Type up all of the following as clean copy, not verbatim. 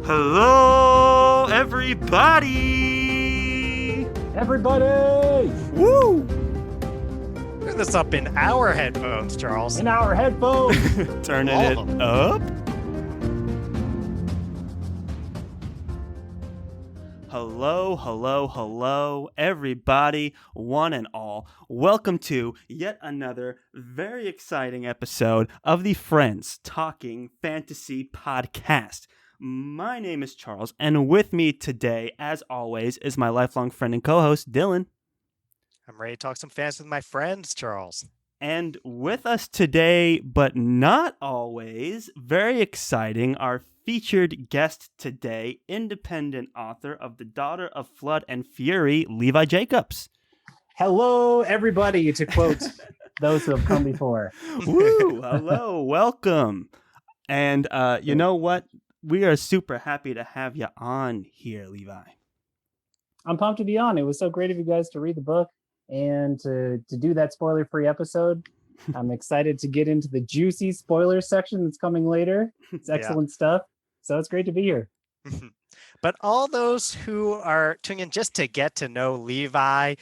Hello, everybody! Everybody! Woo! Turn this up in our headphones, Charles. In our headphones! Turning All it of them. up. Hello, everybody, one and all. Welcome to yet another very exciting episode of the Friends Talking Fantasy Podcast. My name is Charles, and with me today, as always, is my lifelong friend and co-host, Dylan. I'm ready to talk some fantasy with my friends, Charles. And with us today, but not always, very exciting, our featured guest today, independent author of The Daughter of Flood and Fury, Levi Jacobs. Hello, everybody, to quote those who have come before. Woo! Hello, welcome. And you know what? We are super happy to have you on here, Levi. I'm pumped to be on. It was so great of you guys to read the book and to do that spoiler-free episode. I'm excited to get into the juicy spoiler section that's coming later. It's excellent stuff. So it's great to be here. But all those who are tuning in just to get to know Levi,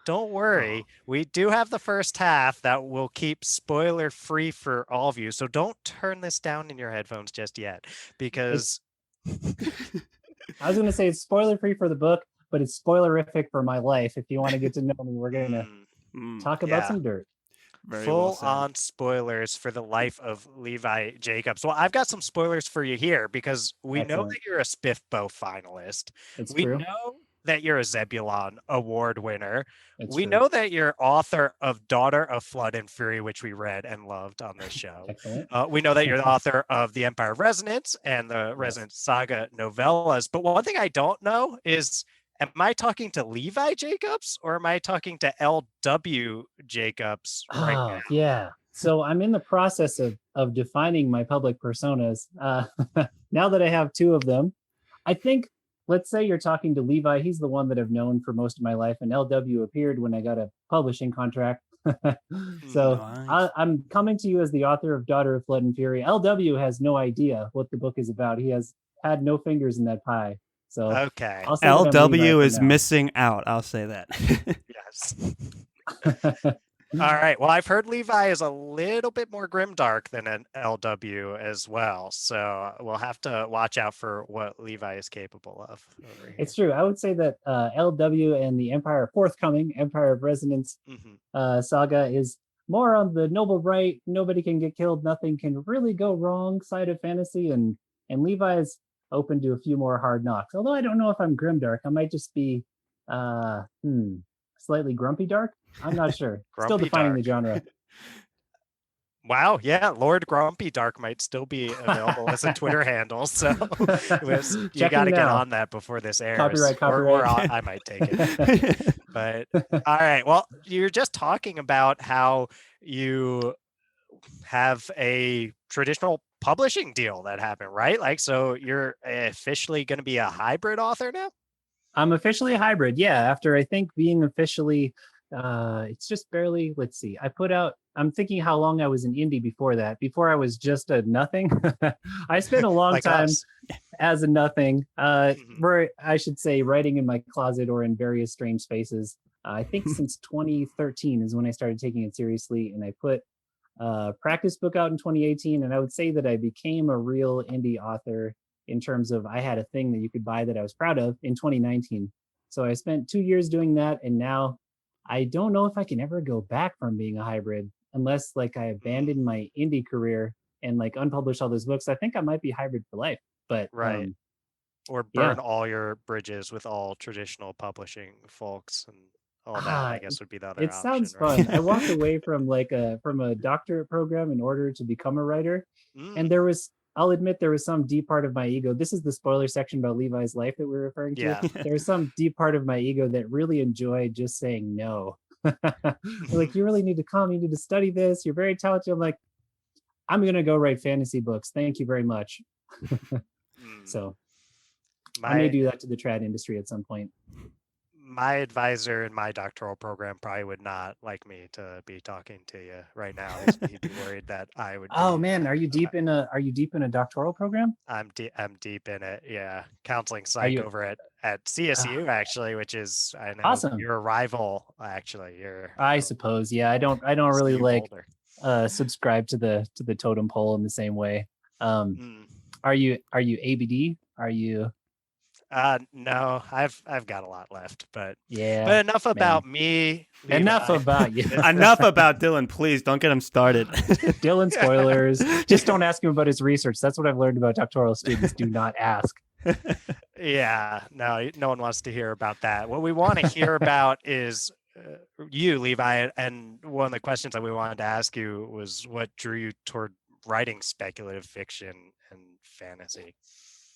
don't worry. We do have the first half that will keep spoiler free for all of you. So don't turn this down in your headphones just yet, because I was going to say it's spoiler-free for the book, but it's spoilerific for my life. If you want to get to know me, we're going to talk about some dirt. Very Full-on spoilers for the life of Levi Jacobs. Well, I've got some spoilers for you here because we know that you're a Spiffbo finalist. We know that you're a Zebulon Award winner. We know that you're author of Daughter of Flood and Fury, which we read and loved on this show. We know that you're the author of The Empire of Resonance and the Resonance Saga novellas. But one thing I don't know is, am I talking to Levi Jacobs or am I talking to L.W. Jacobs right now? Yeah. So I'm in the process of defining my public personas. Now that I have two of them, I think, let's say you're talking to Levi. He's the one that I've known for most of my life, and L.W. appeared when I got a publishing contract. So nice. I'm coming to you as the author of Daughter of Flood and Fury. L.W. has no idea what the book is about. He has had no fingers in that pie. So okay, LW is missing out. I'll say that. Yes. All right. Well, I've heard Levi is a little bit more grimdark than an LW as well. So we'll have to watch out for what Levi is capable of over here. It's true. I would say that LW and the Empire forthcoming Empire of Resonance saga is more on the noble right. Nobody can get killed. Nothing can really go wrong side of fantasy. And Levi is open to a few more hard knocks. Although I don't know if I'm grimdark. I might just be slightly grumpy dark. I'm not sure. Still defining the genre. Wow, yeah, Lord Grumpy Dark might still be available as a Twitter handle, so you got to get on that before this airs. Copyright. Or I might take it. But all right, well, you're just talking about how you have a traditional publishing deal that happened, right? Like, so you're officially going to be a hybrid author now? I'm officially a hybrid, yeah. After I think being officially, it's just barely, let's see. I'm thinking how long I was in indie before that. Before I was just a nothing. I spent a long time as a nothing, where I should say writing in my closet or in various strange spaces. I think since 2013 is when I started taking it seriously, and I put a practice book out in 2018, and I would say that I became a real indie author in terms of I had a thing that you could buy that I was proud of in 2019. So I spent 2 years doing that, and now I don't know if I can ever go back from being a hybrid unless like I abandoned my indie career and like unpublished all those books. I think I might be hybrid for life, but or burn all your bridges with all traditional publishing folks and all that. I guess would be the other option. It sounds fun. I walked away from from a doctorate program in order to become a writer, and I'll admit there was some deep part of my ego. This is the spoiler section about Levi's life that we're referring to. Yeah. There was some deep part of my ego that really enjoyed just saying no. Like, you really need to come, you need to study this. You're very talented. I'm like, I'm going to go write fantasy books. Thank you very much. So I may do that to the trad industry at some point. my advisor in my doctoral program probably would not like me to be talking to you right now. He'd be worried that I would Oh be. man, are you deep in a doctoral program? I'm deep in it. Yeah, counseling Are psych you over at CSU actually, which is I know awesome? your rival. Actually, you're I suppose. Yeah, I don't really Steve like Boulder. subscribe to the totem pole in the same way. Um, Mm. are you ABD? Are you? No, I've got a lot left, but Yeah, enough man. about me, Enough Levi. about you. Enough about Dylan, please don't get him started. Dylan spoilers. Just don't ask him about his research. That's what I've learned about doctoral students. Do not ask. Yeah, no one wants to hear about that. What we want to hear about is you, Levi, and one of the questions that we wanted to ask you was what drew you toward writing speculative fiction and fantasy.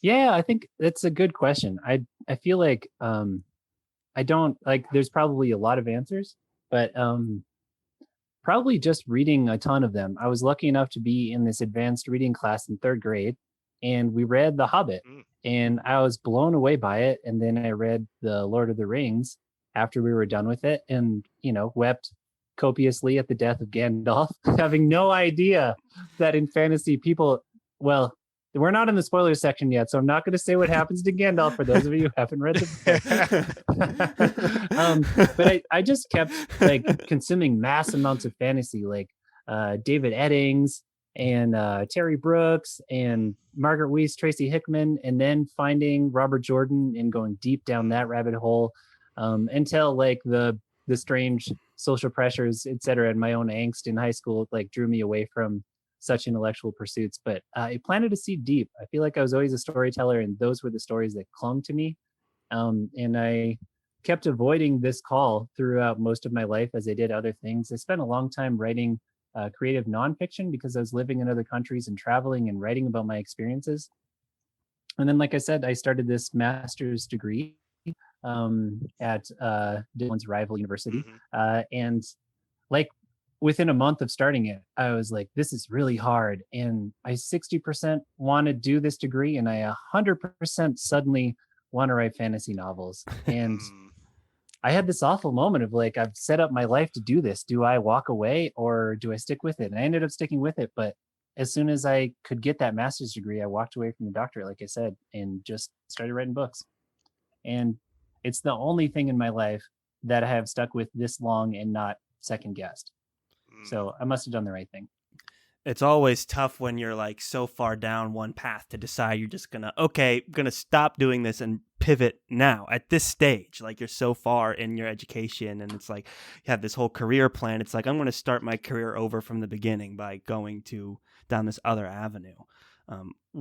Yeah, I think that's a good question. I feel like I don't like there's probably a lot of answers, but probably just reading a ton of them. I was lucky enough to be in this advanced reading class in 3rd grade, and we read The Hobbit, Mm. and I was blown away by it. And then I read The Lord of the Rings after we were done with it, and wept copiously at the death of Gandalf, having no idea that in fantasy people, well, we're not in the spoilers section yet, so I'm not going to say what happens to Gandalf for those of you who haven't read the book. But I just kept like consuming mass amounts of fantasy, like David Eddings and Terry Brooks and Margaret Weis, Tracy Hickman, and then finding Robert Jordan and going deep down that rabbit hole until like the strange social pressures, etc., and my own angst in high school like drew me away from such intellectual pursuits. But it planted a seed deep. I feel like I was always a storyteller, and those were the stories that clung to me. And I kept avoiding this call throughout most of my life as I did other things. I spent a long time writing creative nonfiction because I was living in other countries and traveling and writing about my experiences. And then, like I said, I started this master's degree at Dylan's rival university. And like within a month of starting it, I was like, this is really hard. And I 60% want to do this degree, and I 100% suddenly want to write fantasy novels. And I had this awful moment of like, I've set up my life to do this. Do I walk away or do I stick with it? And I ended up sticking with it. But as soon as I could get that master's degree, I walked away from the doctorate, like I said, and just started writing books. And it's the only thing in my life that I have stuck with this long and not second guessed. So I must have done the right thing. It's always tough when you're like so far down one path to decide you're just gonna stop doing this and pivot now at this stage. Like you're so far in your education and it's like you have this whole career plan. It's like I'm gonna start my career over from the beginning by going down this other avenue.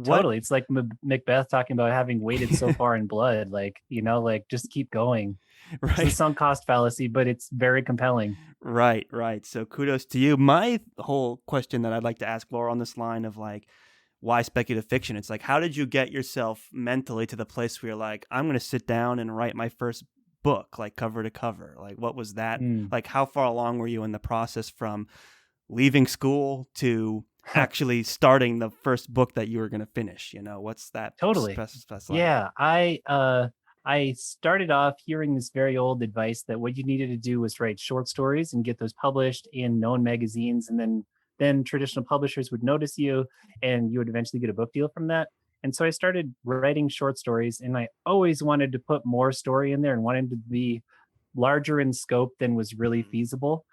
Totally. It's like Macbeth talking about having waited so far in blood, like, like just keep going. Right. It's a sunk cost fallacy, but it's very compelling. Right. So kudos to you. My whole question that I'd like to ask Laura on this line of like, why speculative fiction? It's like, how did you get yourself mentally to the place where you're like, I'm going to sit down and write my first book, like cover to cover? Like, what was that? Like, how far along were you in the process from leaving school to actually starting the first book that you were going to finish? What's that? Totally. Yeah. I started off hearing this very old advice that what you needed to do was write short stories and get those published in known magazines. And then traditional publishers would notice you and you would eventually get a book deal from that. And so I started writing short stories, and I always wanted to put more story in there and wanted to be larger in scope than was really feasible.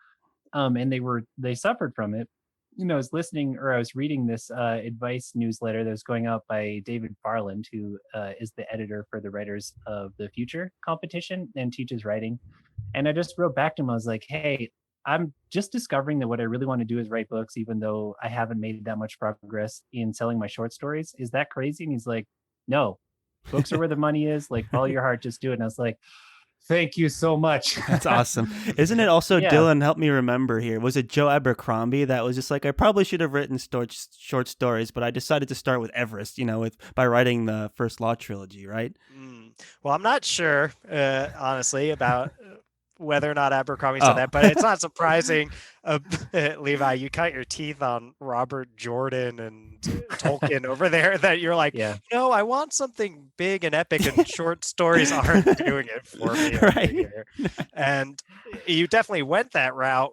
And they suffered from it. I was reading this advice newsletter that was going out by David Farland, who is the editor for the Writers of the Future competition and teaches writing. And I just wrote back to him. I was like, hey, I'm just discovering that what I really want to do is write books, even though I haven't made that much progress in selling my short stories. Is that crazy? And he's like, no, books are where the money is. Like, follow your heart, just do it. And I was like, thank you so much. That's awesome. Isn't it also, Dylan, help me remember here, was it Joe Abercrombie that was just like, I probably should have written short stories, but I decided to start with Everest, by writing the first Law trilogy, right? Well, I'm not sure, honestly, about whether or not Abercrombie said that, but it's not surprising. Levi, you cut your teeth on Robert Jordan and Tolkien over there that you're like, no, I want something big and epic, and short stories aren't doing it for me over here. And you definitely went that route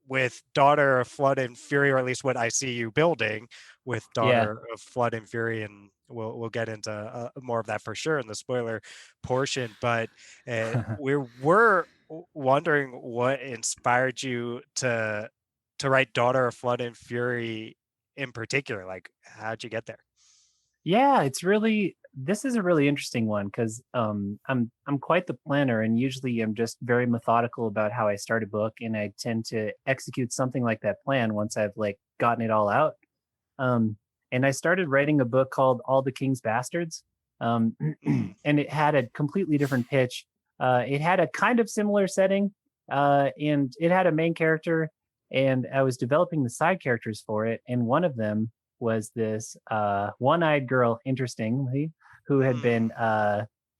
with Daughter of Flood and Fury, or at least what I see you building with Daughter of Flood and Fury, and we'll get into more of that for sure in the spoiler portion. But we were wondering what inspired you to write Daughter of Flood and Fury in particular. Like, how'd you get there? Yeah, this is a really interesting one because I'm quite the planner, and usually I'm just very methodical about how I start a book, and I tend to execute something like that plan once I've like gotten it all out. And I started writing a book called All the King's Bastards, and it had a completely different pitch. It had a kind of similar setting, and it had a main character, and I was developing the side characters for it, and one of them was this one-eyed girl, interestingly, who had been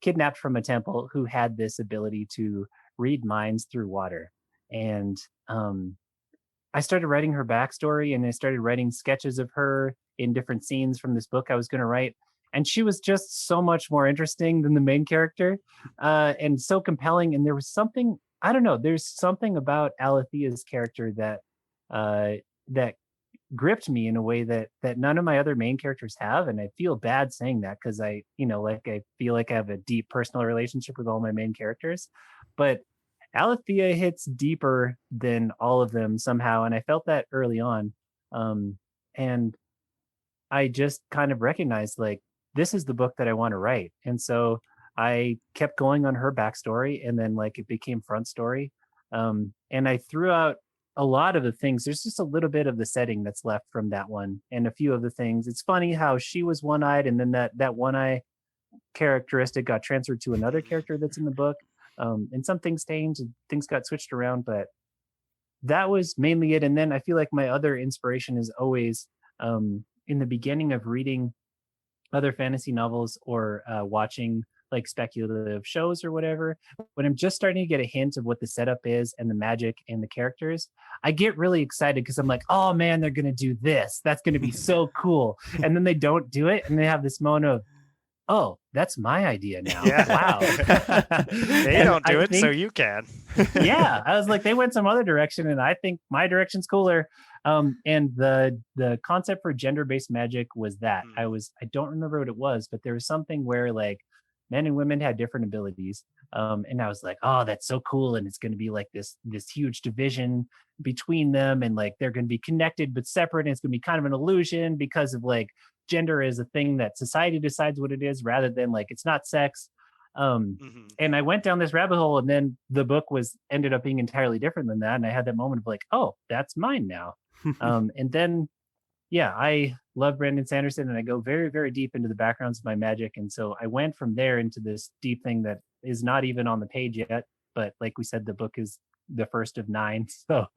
kidnapped from a temple, who had this ability to read minds through water. And I started writing her backstory, and I started writing sketches of her in different scenes from this book I was going to write. And she was just so much more interesting than the main character, and so compelling. And there was something, I don't know, there's something about Alethea's character that that gripped me in a way that none of my other main characters have. And I feel bad saying that because I feel like I have a deep personal relationship with all my main characters, but Alethea hits deeper than all of them somehow, and I felt that early on. And I just kind of recognized, like, this is the book that I want to write. And so I kept going on her backstory, and then like it became front story. And I threw out a lot of the things. There's just a little bit of the setting that's left from that one, and a few of the things. It's funny how she was one-eyed, and then that one eye characteristic got transferred to another character that's in the book. And some things changed and things got switched around, but that was mainly it. And then I feel like my other inspiration is always in the beginning of reading other fantasy novels or watching like speculative shows or whatever, when I'm just starting to get a hint of what the setup is and the magic and the characters, I get really excited because I'm like, oh man, they're going to do this. That's going to be so cool. And then they don't do it. And they have this moment of, oh, that's my idea now. Yeah. Wow. They don't do it, so you can. Yeah. I was like, they went some other direction, and I think my direction's cooler. And the concept for gender-based magic was that. I don't remember what it was, but there was something where like men and women had different abilities. And I was like, oh, that's so cool. And it's going to be like this huge division between them, and like they're going to be connected but separate. And it's going to be kind of an illusion because of like gender is a thing that society decides what it is rather than like it's not sex. And I went down this rabbit hole, and then the book ended up being entirely different than that. And I had that moment of like, oh, that's mine now. And then I love Brandon Sanderson, and I go very, very deep into the backgrounds of my magic. And so I went from there into this deep thing that is not even on the page yet. But like we said, the book is the first of 9. So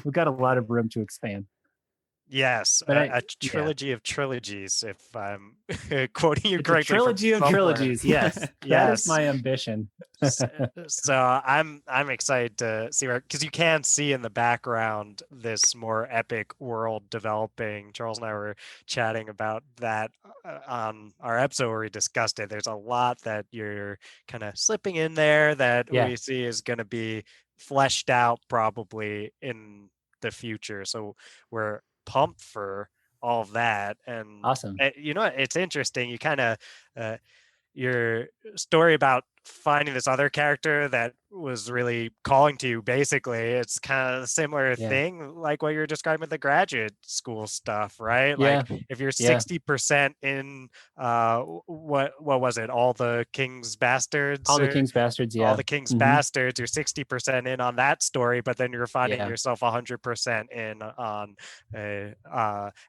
we've got a lot of room to expand. Yes, a trilogy of trilogies, if I'm quoting you correctly. A trilogy of trilogies, yes. That is my ambition. So I'm excited to see where, because you can see in the background this more epic world developing. Charles and I were chatting about that on our episode where we discussed it. There's a lot that you're kind of slipping in there that we see is going to be fleshed out probably in the future. So we're pumped for all of that. And awesome. You know, it's interesting, you kind of your story about finding this other character that was really calling to you, basically it's kind of a similar thing like what you're describing with the graduate school stuff, right? Like if you're 60% in what was it, all the King's Bastards, all the King's Bastards, all the King's Bastards, you're 60% in on that story, but then you're finding yourself 100% in on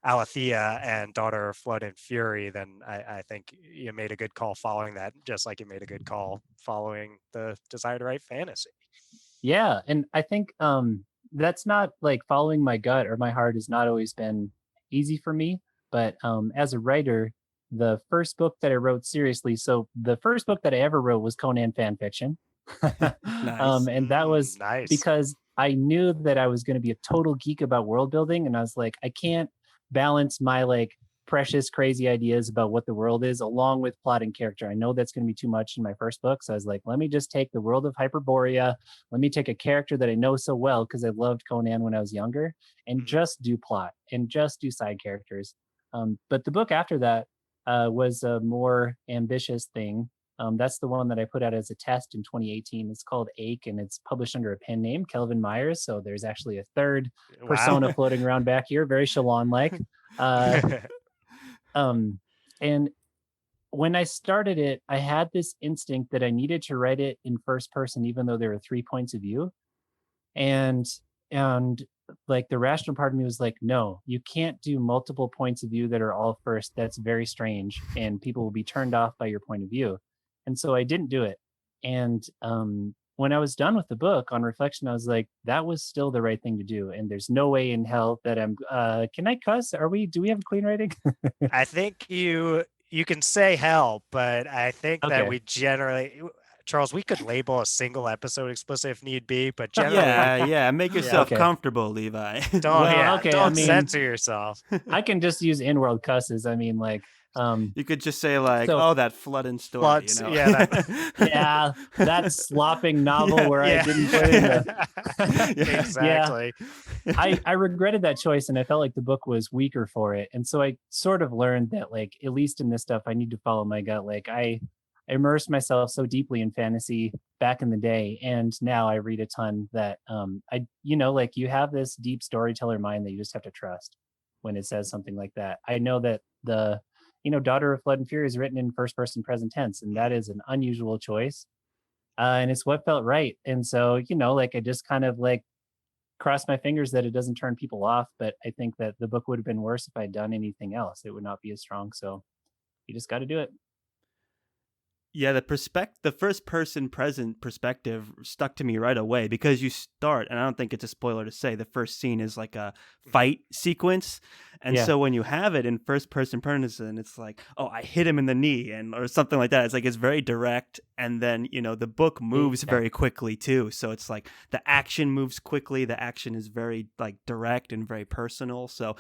Alethea and Daughter of Flood and Fury, then I think you made a good call following that, just like you made a good call following the desire to write fantasy. Yeah, and I think that's not like following my gut or my heart has not always been easy for me, but as a writer, the first book that I wrote seriously, so the first book that I ever wrote was Conan fan fiction, Nice. And that was Nice. because I knew that I was going to be a total geek about world building, and I was like, I can't balance my like precious crazy ideas about what the world is along with plot and character. I know that's going to be too much in my first book, so I was like, let me just take the world of Hyperborea, let me take a character that I know so well because I loved Conan when I was younger, and just do plot and just do side characters. But the book after that was a more ambitious thing. That's the one that I put out as a test in 2018. It's called Ache, and it's published under a pen name, Kelvin Myers. So there's actually a third persona floating around back here, very Shalon-like. And when I started it, I had this instinct that I needed to write it in first person, even though there were 3 points of view. And like the rational part of me was like, no, you can't do multiple points of view that are all first. That's very strange, and people will be turned off by your point of view. And so I didn't do it. And when I was done with the book, on reflection, I was like, that was still the right thing to do. And there's no way in hell that I'm can I cuss? Do we have a clean rating? I think you can say hell, but I think that we generally, Charles, we could label a single episode explicit if need be, but generally, yeah, make yourself comfortable, Levi. Don't censor yourself. I can just use in-world cusses. I mean, like, you could just say like, oh, that flooding story. You know? Yeah, that slopping novel where I didn't put in the exactly. I regretted that choice, and I felt like the book was weaker for it. And so I sort of learned that, like, at least in this stuff, I need to follow my gut. Like, I immersed myself so deeply in fantasy back in the day, and now I read a ton that like, you have this deep storyteller mind that you just have to trust when it says something like that. I know that the Daughter of Flood and Fury is written in first person present tense, and that is an unusual choice. And it's what felt right. And so, like, I just kind of like cross my fingers that it doesn't turn people off. But I think that the book would have been worse if I'd done anything else. It would not be as strong. So you just got to do it. Yeah, the first person present perspective stuck to me right away, because you start, and I don't think it's a spoiler to say, the first scene is like a fight sequence. And so when you have it in first person present, it's like, oh, I hit him in the knee, or something like that. It's like, it's very direct. And then, the book moves very quickly too. So it's like the action moves quickly. The action is very like direct and very personal. So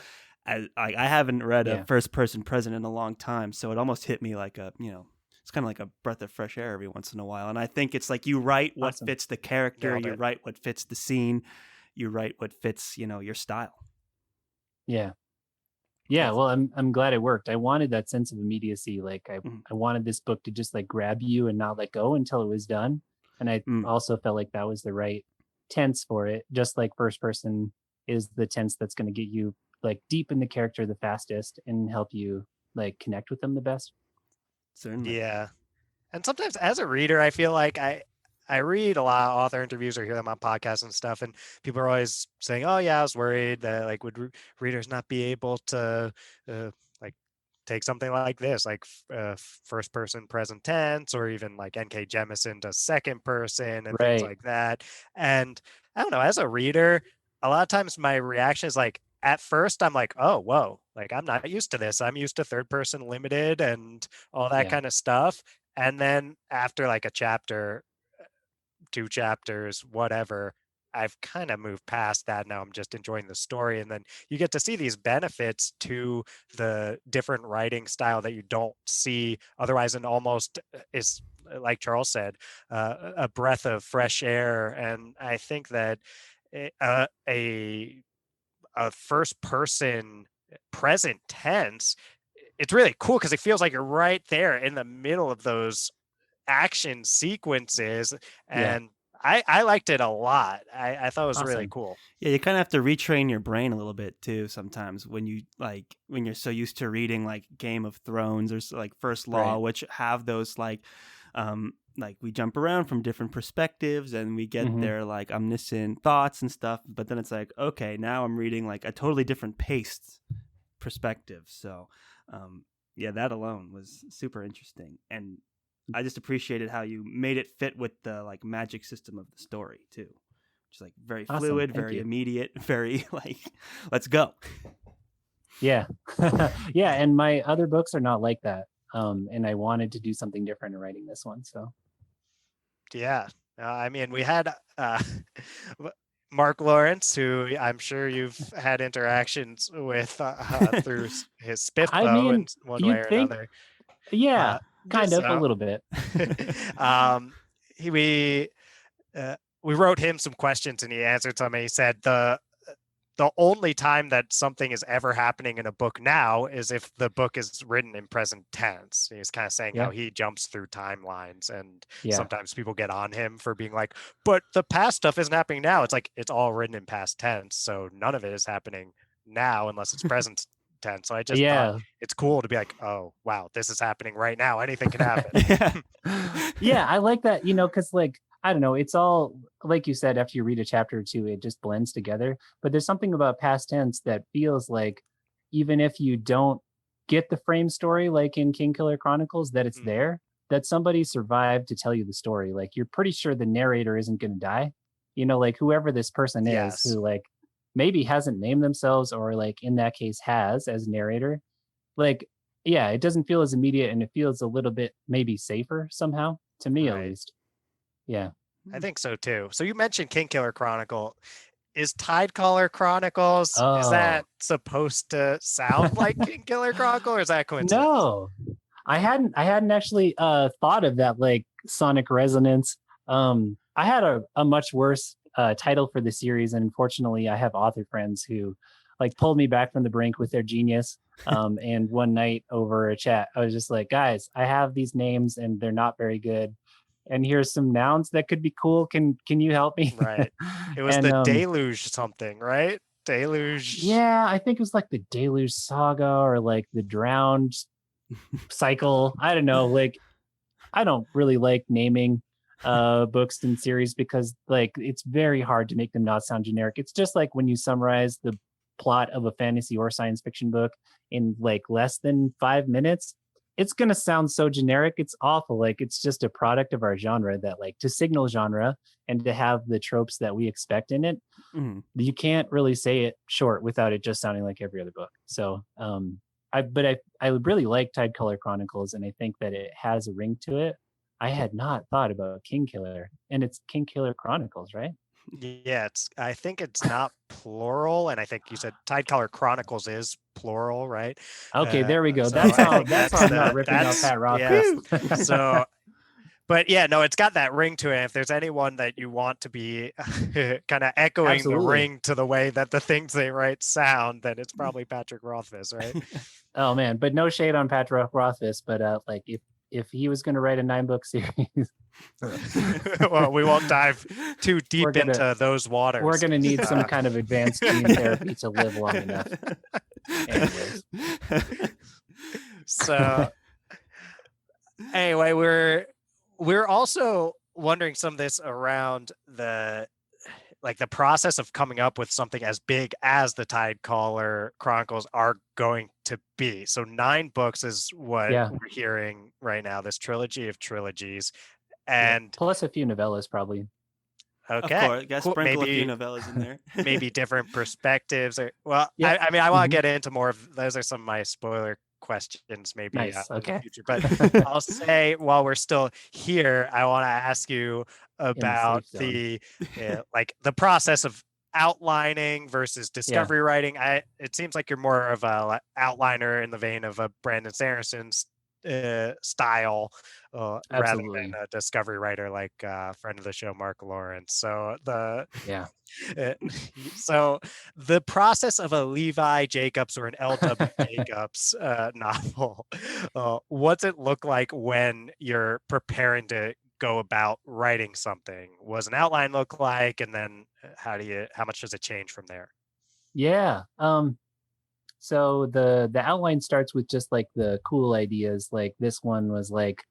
I haven't read a first person present in a long time. So it almost hit me like it's kind of like a breath of fresh air every once in a while. And I think it's like, you write what fits the character, you write what fits the scene, you write what fits, your style. Yeah. Yeah. Well, I'm glad it worked. I wanted that sense of immediacy. Like I wanted this book to just like grab you and not let go until it was done. And I also felt like that was the right tense for it. Just like first person is the tense that's going to get you like deep in the character the fastest and help you like connect with them the best. Certainly. Yeah. And sometimes as a reader, I feel like I read a lot of author interviews or hear them on podcasts and stuff, and people are always saying, oh yeah, I was worried that like would readers not be able to like take something like this, like first person present tense, or even like N.K. Jemisin does second person and things like that. And I don't know, as a reader, a lot of times my reaction is like, at first I'm like, oh, whoa, like I'm not used to this. I'm used to third person limited and all that kind of stuff. And then after like a chapter, 2 chapters, whatever, I've kind of moved past that. Now I'm just enjoying the story. And then you get to see these benefits to the different writing style that you don't see otherwise, and almost is, like Charles said, a breath of fresh air. And I think that a first person present tense, it's really cool because it feels like you're right there in the middle of those action sequences. And I liked it a lot. I thought it was really cool. Yeah, you kind of have to retrain your brain a little bit too sometimes when you're so used to reading like Game of Thrones or like First Law, which have those like we jump around from different perspectives and we get their like omniscient thoughts and stuff. But then it's like, okay, now I'm reading like a totally different paced perspective. So that alone was super interesting. And I just appreciated how you made it fit with the like magic system of the story too. Just like very fluid, very immediate, very like, let's go. Yeah. Yeah. And my other books are not like that. And I wanted to do something different in writing this one. So yeah, I mean, we had Mark Lawrence, who I'm sure you've had interactions with through his spiff I bow in mean, one way you'd or think, another. yeah, kind of a So little bit. he, we wrote him some questions and he answered some. And he said the only time that something is ever happening in a book now is if the book is written in present tense. He's kind of saying how he jumps through timelines, and sometimes people get on him for being like, but the past stuff isn't happening now. It's like, it's all written in past tense, so none of it is happening now unless it's present tense. So I just thought it's cool to be like, oh wow, this is happening right now, anything can happen. Yeah, I like that, because like, I don't know, it's all like you said, after you read a chapter or two, it just blends together. But there's something about past tense that feels like, even if you don't get the frame story, like in Kingkiller Chronicles, that it's there, that somebody survived to tell you the story. Like, you're pretty sure the narrator isn't going to die. Like whoever this person is, who like maybe hasn't named themselves, or like in that case has as narrator. Like, yeah, it doesn't feel as immediate, and it feels a little bit maybe safer somehow, to me at least. Yeah. I think so too. So you mentioned Kingkiller Chronicle. Is Tidecaller Chronicles, is that supposed to sound like Kingkiller Chronicle, or is that coincidence? No, I hadn't actually thought of that, like sonic resonance. I had a much worse title for the series, and unfortunately I have author friends who like pulled me back from the brink with their genius. And one night over a chat, I was just like, guys, I have these names and they're not very good, and here's some nouns that could be cool. Can you help me? Right. It was the Deluge something, right? Deluge. Yeah, I think it was like the Deluge Saga, or like the Drowned Cycle. I don't know. Like, I don't really like naming books and series, because like it's very hard to make them not sound generic. It's just like when you summarize the plot of a fantasy or science fiction book in like less than 5 minutes, it's going to sound so generic. It's awful. Like, it's just a product of our genre, that like, to signal genre and to have the tropes that we expect in it, you can't really say it short without it just sounding like every other book. So I really like Tidecaller Chronicles, and I think that it has a ring to it. I had not thought about Kingkiller, and it's Kingkiller Chronicles, right? Yeah, I think it's not plural, and I think you said Tidecaller Chronicles is plural, right? Okay, there we go. So that's how I'm not ripping out Pat Rothfuss. Yeah. So, but yeah, no, it's got that ring to it. If there's anyone that you want to be kind of echoing the ring to the way that the things they write sound, then it's probably Patrick Rothfuss, right? Oh man, but no shade on Patrick Rothfuss, but like if he was going to write a 9-book series, well, we won't dive too deep into those waters. We're going to need some kind of advanced gene therapy to live long enough. Anyways. So anyway, we're also wondering some of this around the process of coming up with something as big as the Tidecaller Chronicles are going to be. So 9 books is what we're hearing right now, this trilogy of trilogies. And plus a few novellas, probably. Okay. Of course, got sprinkle a few novellas in there. Maybe different perspectives. I mean, I want to get into more of those. Are some of my spoiler questions, maybe in the future. But I'll say, while we're still here, I want to ask you about the process of outlining versus discovery writing. It seems like you're more of a outliner in the vein of a Brandon Sanderson's style rather than a discovery writer like friend of the show Mark Lawrence. So so the process of a Levi Jacobs or an L.W. Jacobs novel, what's it look like when you're preparing to go about writing something? What's an outline look like, and then how much does it change from there? So the outline starts with just like the cool ideas. Like, this one was like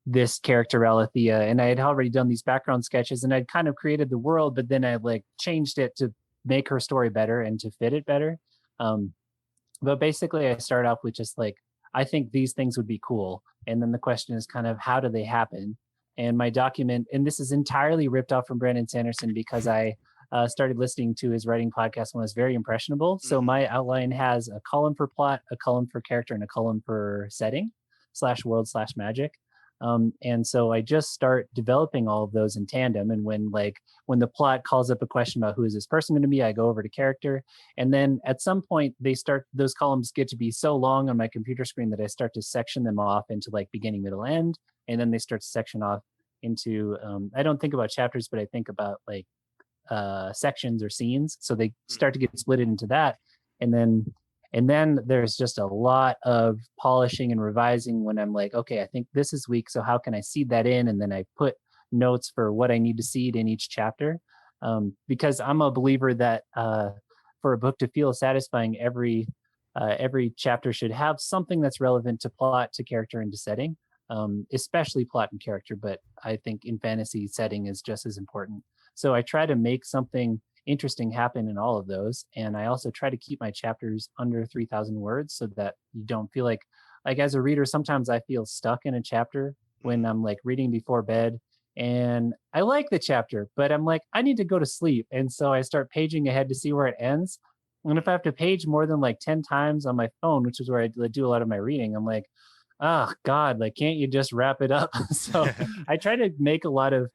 this character Alethea, and I had already done these background sketches, and I'd kind of created the world, but then I like changed it to make her story better and to fit it better. But basically I start off with just like, I think these things would be cool, and then the question is kind of, how do they happen? And my document, and this is entirely ripped off from Brandon Sanderson, because I started listening to his writing podcast when I was very impressionable. So my outline has a column for plot, a column for character, and a column for setting /world/magic. And so I just start developing all of those in tandem. And when the plot calls up a question about who is this person going to be, I go over to character. And then at some point those columns get to be so long on my computer screen that I start to section them off into like beginning, middle, end. And then they start to section off into, I don't think about chapters, but I think about like sections or scenes. So they start to get split into that. And then there's just a lot of polishing and revising when I'm like, okay, I think this is weak. So how can I seed that in? And then I put notes for what I need to seed in each chapter. Because I'm a believer that for a book to feel satisfying, every chapter should have something that's relevant to plot, to character, and to setting, especially plot and character. But I think in fantasy, setting is just as important. So I try to make something interesting happen in all of those. And I also try to keep my chapters under 3,000 words so that you don't feel like as a reader, sometimes I feel stuck in a chapter when I'm like reading before bed and I like the chapter, but I'm like, I need to go to sleep. And so I start paging ahead to see where it ends. And if I have to page more than like 10 times on my phone, which is where I do a lot of my reading, I'm like, oh God, like, can't you just wrap it up? So I try to make a lot of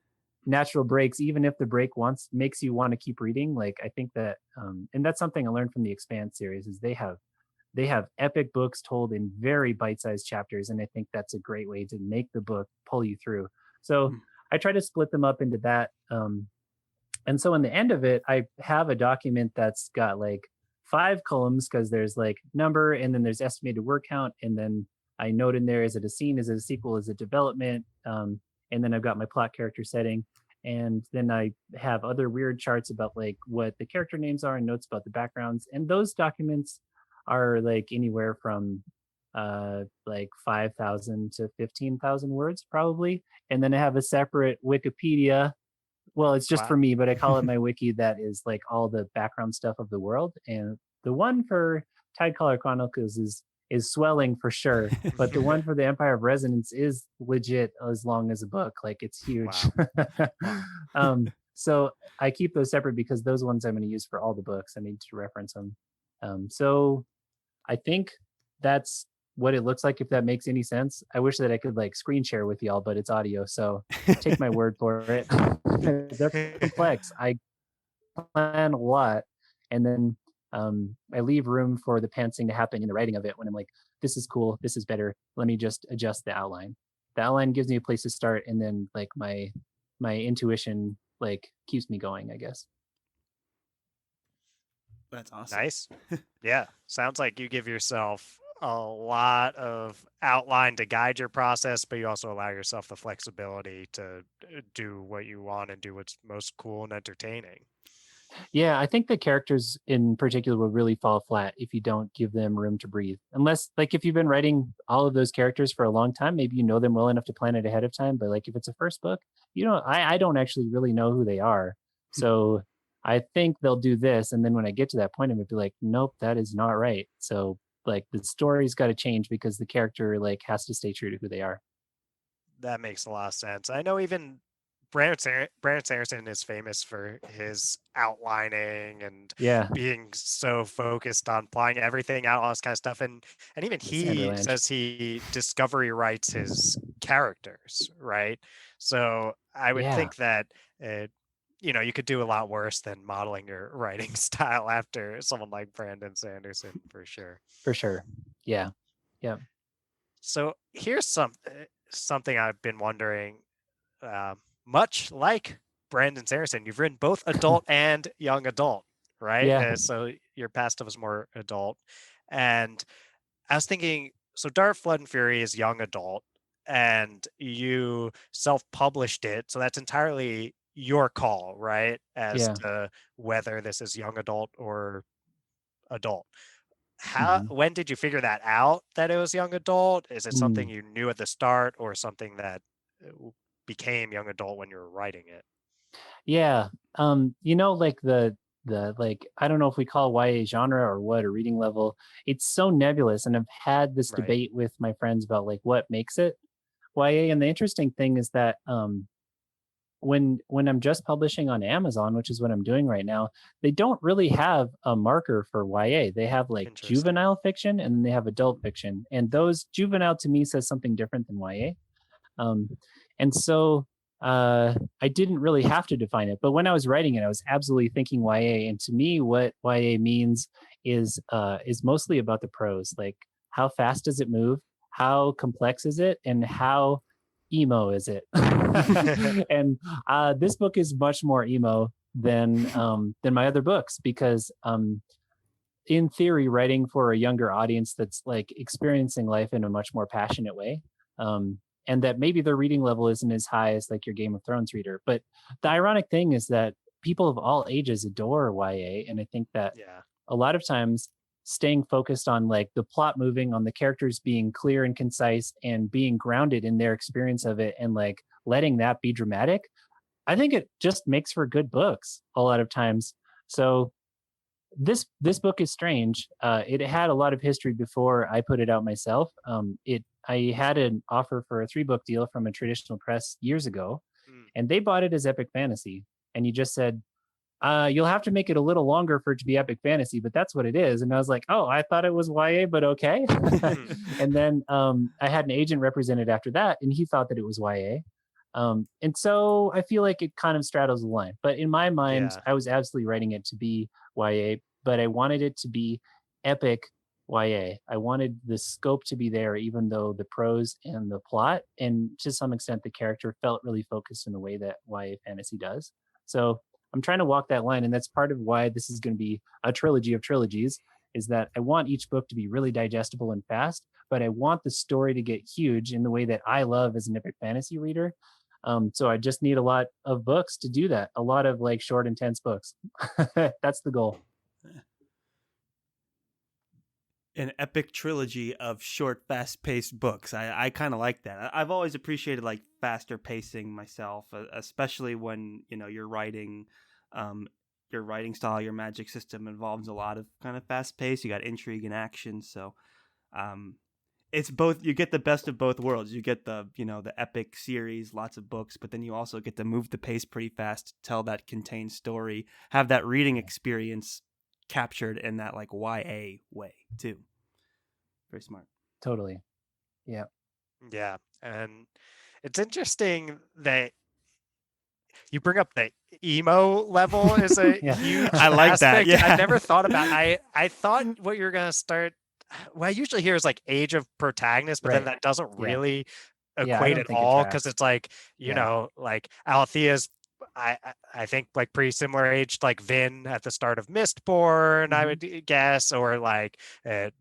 natural breaks, even if the break once makes you want to keep reading. Like I think that and that's something I learned from the Expanse series is they have epic books told in very bite-sized chapters, and I think that's a great way to make the book pull you through. So I try to split them up into that, and so in the end of it I have a document that's got like 5 columns because there's like number and then there's estimated word count, and then I note in there, is it a scene, is it a sequel, is it development, and then I've got my plot, character, setting. And then I have other weird charts about like what the character names are and notes about the backgrounds. And those documents are like anywhere from like 5,000 to 15,000 words probably. And then I have a separate Wikipedia. Well, it's just for me, but I call it my wiki. That is like all the background stuff of the world. And the one for Tidecaller Chronicles is swelling for sure, but the one for the Empire of Resonance is legit as long as a book. Like it's huge. Wow. So I keep those separate because those ones I'm going to use for all the books. I need to reference them. So I think that's what it looks like, if that makes any sense. I wish that I could like screen share with y'all, but it's audio, so take my word for it. They're complex. I plan a lot, and then I leave room for the pantsing to happen in the writing of it when I'm like, this is cool, this is better, let me just adjust the outline. The outline gives me a place to start, and then like my intuition like keeps me going, I guess. That's awesome. Nice. Yeah, sounds like you give yourself a lot of outline to guide your process, but you also allow yourself the flexibility to do what you want and do what's most cool and entertaining. Yeah, I think the characters in particular will really fall flat if you don't give them room to breathe. Unless, like, if you've been writing all of those characters for a long time, maybe you know them well enough to plan it ahead of time. But like, if it's a first book, I don't actually really know who they are. So I think they'll do this, and then when I get to that point, I'm gonna be like, nope, that is not right. So like, the story's got to change because the character like has to stay true to who they are. That makes a lot of sense. I know even Brandon Sanderson is famous for his outlining and being so focused on applying everything out, all this kind of stuff. And even he says he discovery writes his characters, right? So I would think that, you could do a lot worse than modeling your writing style after someone like Brandon Sanderson, for sure. For sure. Yeah. Yeah. So here's something I've been wondering. Much like Brandon Sanderson, you've written both adult and young adult, right? Yeah. So your past stuff is more adult. And I was thinking, so Dark Flood and Fury is young adult, and you self-published it. So that's entirely your call, right? As to whether this is young adult or adult. When did you figure that out, that it was young adult? Is it something you knew at the start, or something that became young adult when you were writing it? Yeah. Like the like, I don't know if we call YA genre or what, or reading level. It's so nebulous, and I've had this debate with my friends about like what makes it YA. And the interesting thing is that when I'm just publishing on Amazon, which is what I'm doing right now, they don't really have a marker for YA. They have like juvenile fiction, and then they have adult fiction. And those, juvenile to me says something different than YA. And so I didn't really have to define it. But when I was writing it, I was absolutely thinking YA. And to me, what YA means is mostly about the prose. Like, how fast does it move? How complex is it? And how emo is it? And this book is much more emo than my other books, because in theory, writing for a younger audience that's like experiencing life in a much more passionate way, and that maybe their reading level isn't as high as like your Game of Thrones reader. But the ironic thing is that people of all ages adore YA, and I think that Yeah. a lot of times staying focused on like the plot moving, on the characters being clear and concise and being grounded in their experience of it, and like letting that be dramatic, I think it just makes for good books a lot of times. So this book is strange. It had a lot of history before I put it out myself. I had an offer for a 3-book deal from a traditional press years ago, Mm. and they bought it as epic fantasy. And you just said, you'll have to make it a little longer for it to be epic fantasy, but that's what it is. And I was like, oh, I thought it was YA, but okay. And then I had an agent represented after that, and he thought that it was YA. And so I feel like it kind of straddles the line. But in my mind, Yeah. I was absolutely writing it to be YA, but I wanted it to be epic YA. I wanted the scope to be there, even though the prose and the plot, and to some extent, the character felt really focused in the way that YA fantasy does. So I'm trying to walk that line, and that's part of why this is going to be a trilogy of trilogies, is that I want each book to be really digestible and fast, but I want the story to get huge in the way that I love as an epic fantasy reader. So I just need a lot of books to do that. A lot of like short, intense books. That's the goal. An epic trilogy of short, fast-paced books. I kind of like that. I've always appreciated like faster pacing myself, especially when you're writing. Your writing style, your magic system involves a lot of kind of fast pace. You got intrigue and action, so it's both. You get the best of both worlds. You get the epic series, lots of books, but then you also get to move the pace pretty fast, tell that contained story, have that reading experience captured in that like YA way too. Very smart. Totally. Yeah. Yeah. And it's interesting that you bring up the emo level is a huge I like aspect. that. Yeah. I never thought about I thought what you're gonna start, what I usually hear is like age of protagonist, but then that doesn't really equate at all, because it's like like Alethea's I think like pretty similar age, like Vin at the start of Mistborn, I would guess, or like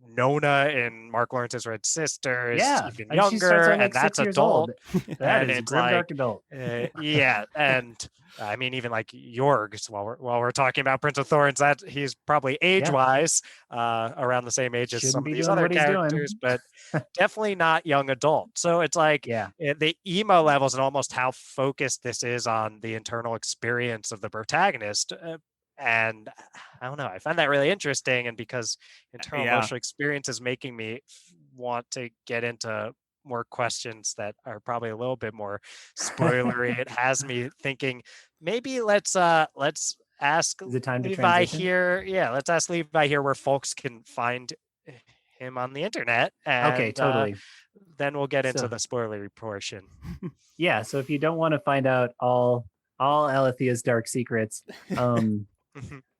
Nona in Mark Lawrence's Red Sister is even younger, she starts out, like, and that's 6 years adult. old. That And is a it's grim like dark adult. yeah, and I mean even like Jorg's, while we're talking about Prince of Thorns, that he's probably age wise around the same age as some of these other characters, but definitely not young adult. So it's like the emo levels and almost how focused this is on the internal experience of the protagonist. And I don't know, I find that really interesting. And because internal emotional experience is making me want to get into more questions that are probably a little bit more spoilery. It has me thinking maybe let's ask Levi here. Yeah, let's ask Levi here where folks can find him on the internet, and okay, totally. Then we'll get into the spoilery portion. Yeah, so if you don't want to find out all Alethea's dark secrets,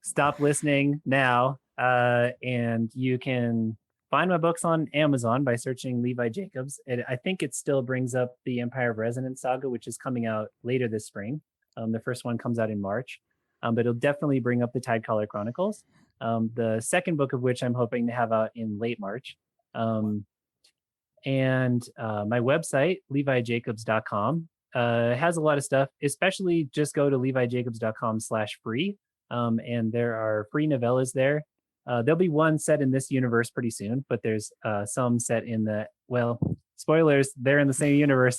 stop listening now, and you can find my books on Amazon by searching Levi Jacobs. I think it still brings up the Empire of Resonance saga, which is coming out later this spring. The first one comes out in March, but it'll definitely bring up the Tidecaller Chronicles. The second book of which I'm hoping to have out in late March. And my website, levijacobs.com, has a lot of stuff, especially just go to levijacobs.com/free. And there are free novellas there. There'll be one set in this universe pretty soon, but there's some set in the, well, spoilers, they're in the same universe.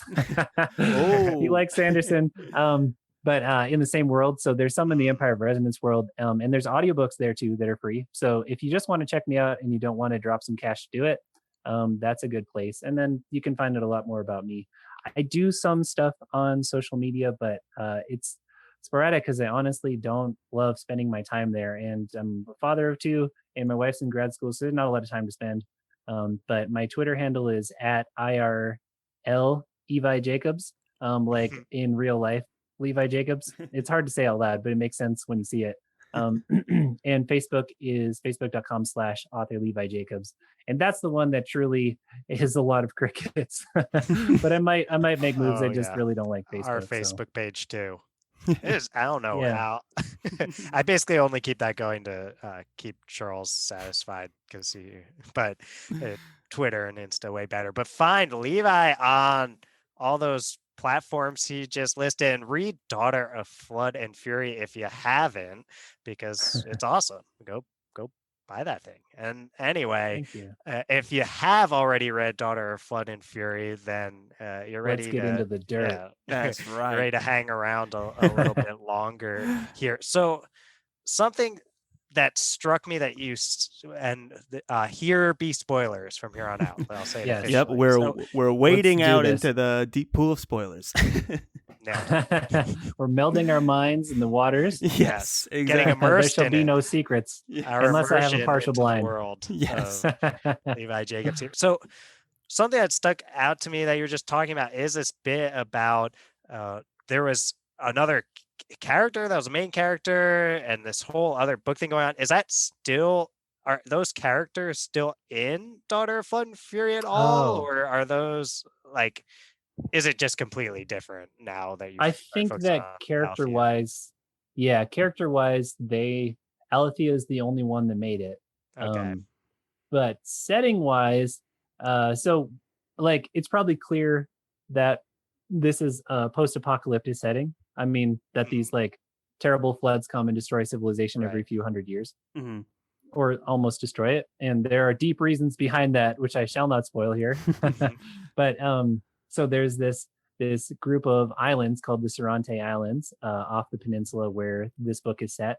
He likes Sanderson. But in the same world. So there's some in the Empire of Resonance world. And there's audiobooks there too that are free. So if you just want to check me out and you don't want to drop some cash to do it, that's a good place. And then you can find out a lot more about me. I do some stuff on social media, but it's sporadic because I honestly don't love spending my time there. And I'm a father of 2 and my wife's in grad school, so there's not a lot of time to spend. But my Twitter handle is @IRL Levi Jacobs, like in real life, Levi Jacobs. It's hard to say out loud, but it makes sense when you see it. And Facebook is facebook.com/author Levi Jacobs. And that's the one that truly is a lot of crickets. But I might make moves. I just really don't like Facebook. Our Facebook page too. It is, I don't know Yeah. how. I basically only keep that going to keep Charles satisfied because but Twitter and Insta way better. But find Levi on all those platforms he just listed and read Daughter of Flood and Fury if you haven't, because it's awesome. Go buy that thing. And anyway, Thank you. If you have already read Daughter of Flood and Fury, then you're ready Let's get into the dirt. Yeah, That's right. you're ready to hang around a little bit longer here. So something that struck me that you here be spoilers from here on out. I'll say it Yes. officially. Yep, we're wading do out this. into the deep pool of spoilers. We're melding our minds in the waters. Yes, exactly. Getting There immersed shall in be it. no secrets Our unless I have a immersion partial into the blind. world Yes. of Levi Jacobs here. So something that stuck out to me that you were just talking about is this bit about there was another character that was a main character and this whole other book thing going on. Is that still, are those characters still in Daughter of Flood and Fury at all? Or are those like, is it just completely different now that you I think that character wise, Alethea is the only one that made it. Okay. But setting wise, so like it's probably clear that this is a post-apocalyptic setting. I mean that these like terrible floods come and destroy civilization every few hundred years, or almost destroy it. And there are deep reasons behind that, which I shall not spoil here. But so there's this group of islands called the Sorrente Islands off the peninsula where this book is set.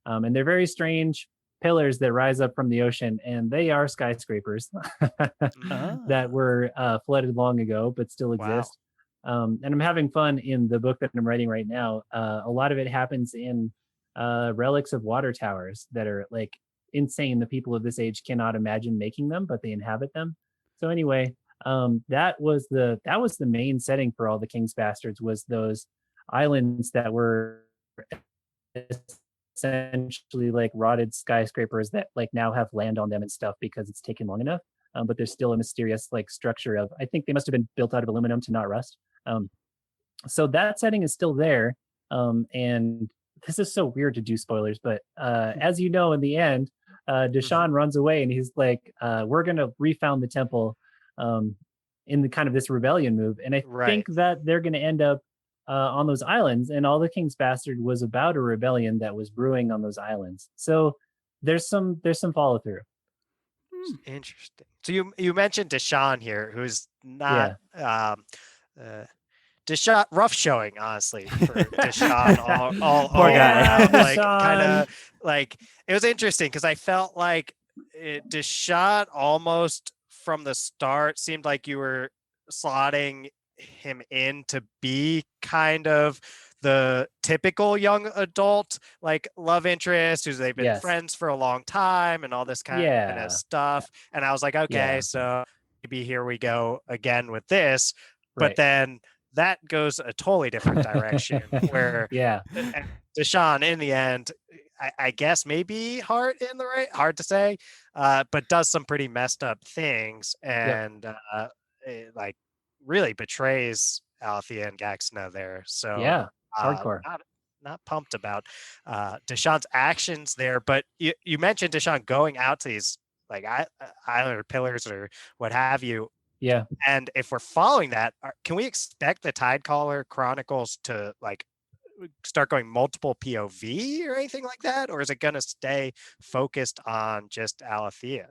And they're very strange pillars that rise up from the ocean, and they are skyscrapers that were flooded long ago, but still exist. And I'm having fun in the book that I'm writing right now. A lot of it happens in relics of water towers that are like insane. The people of this age cannot imagine making them, but they inhabit them. So anyway, that was the main setting for all the King's Bastards, was those islands that were essentially like rotted skyscrapers that like now have land on them and stuff because it's taken long enough. But there's still a mysterious like structure of, I think they must have been built out of aluminum to not rust. So that setting is still there. And this is so weird to do spoilers, but as you know, in the end, Deshaun runs away and he's like, we're going to refound the temple in the kind of this rebellion move. And I think that they're going to end up on those islands, and all the King's Bastard was about a rebellion that was brewing on those islands. So there's some follow through. Interesting. So you mentioned Deshaun here, who's not Deshaun, rough showing, honestly, for Deshaun. all Poor guy. like kind of like, it was interesting because I felt like Deshaun almost from the start seemed like you were slotting him in to be kind of the typical young adult like love interest who's they've been friends for a long time and all this kind of stuff. And I was like, okay, so maybe here we go again with this. But then that goes a totally different direction where Deshaun in the end, I guess maybe hard to say, but does some pretty messed up things and like really betrays Alethea and Gaxna there. So hardcore. Not pumped about Deshaun's actions there. But you mentioned Deshaun going out to these like Islander pillars or what have you. Yeah. And if we're following that, can we expect the Tidecaller Chronicles to like start going multiple POV or anything like that? Or is it going to stay focused on just Alethea?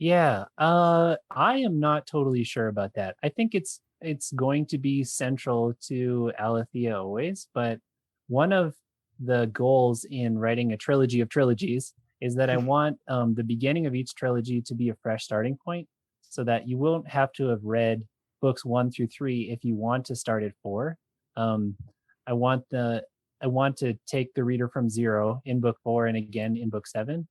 Yeah, I am not totally sure about that. I think it's going to be central to Alethea always, but one of the goals in writing a trilogy of trilogies is that I want the beginning of each trilogy to be a fresh starting point, so that you won't have to have read books 1 through 3 if you want to start at 4. I want to take the reader from 0 in book 4 and again in book 7.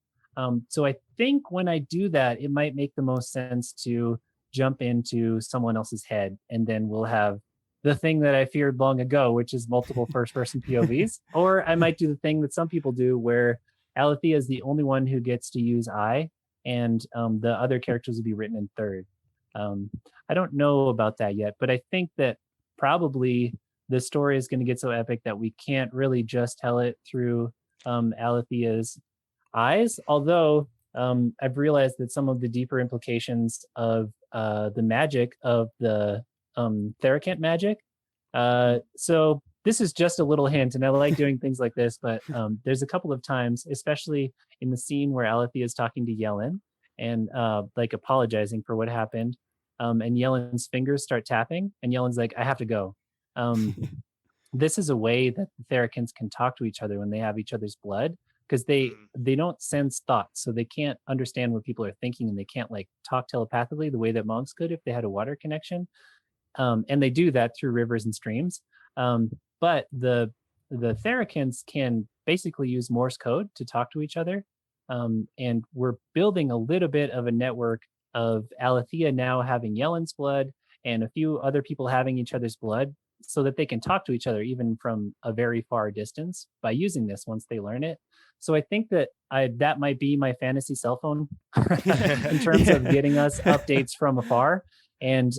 So I think when I do that, it might make the most sense to jump into someone else's head, and then we'll have the thing that I feared long ago, which is multiple first-person POVs. Or I might do the thing that some people do, where Alethea is the only one who gets to use I, and the other characters will be written in third. I don't know about that yet, but I think that probably the story is going to get so epic that we can't really just tell it through Alethea's eyes. Although I've realized that some of the deeper implications of the magic of the Therakant magic. So this is just a little hint, and I like doing things like this, but there's a couple of times, especially in the scene where Alethea is talking to Yellen and like apologizing for what happened. And Yellen's fingers start tapping, and Yellen's like, I have to go. This is a way that the Therakins can talk to each other when they have each other's blood, because they don't sense thoughts, so they can't understand what people are thinking, and they can't like talk telepathically the way that monks could if they had a water connection. And they do that through rivers and streams. But the Therakins can basically use Morse code to talk to each other. And we're building a little bit of a network of Alethea now having Yellen's blood and a few other people having each other's blood, so that they can talk to each other even from a very far distance by using this once they learn it. So I think that that might be my fantasy cell phone in terms of getting us updates from afar, and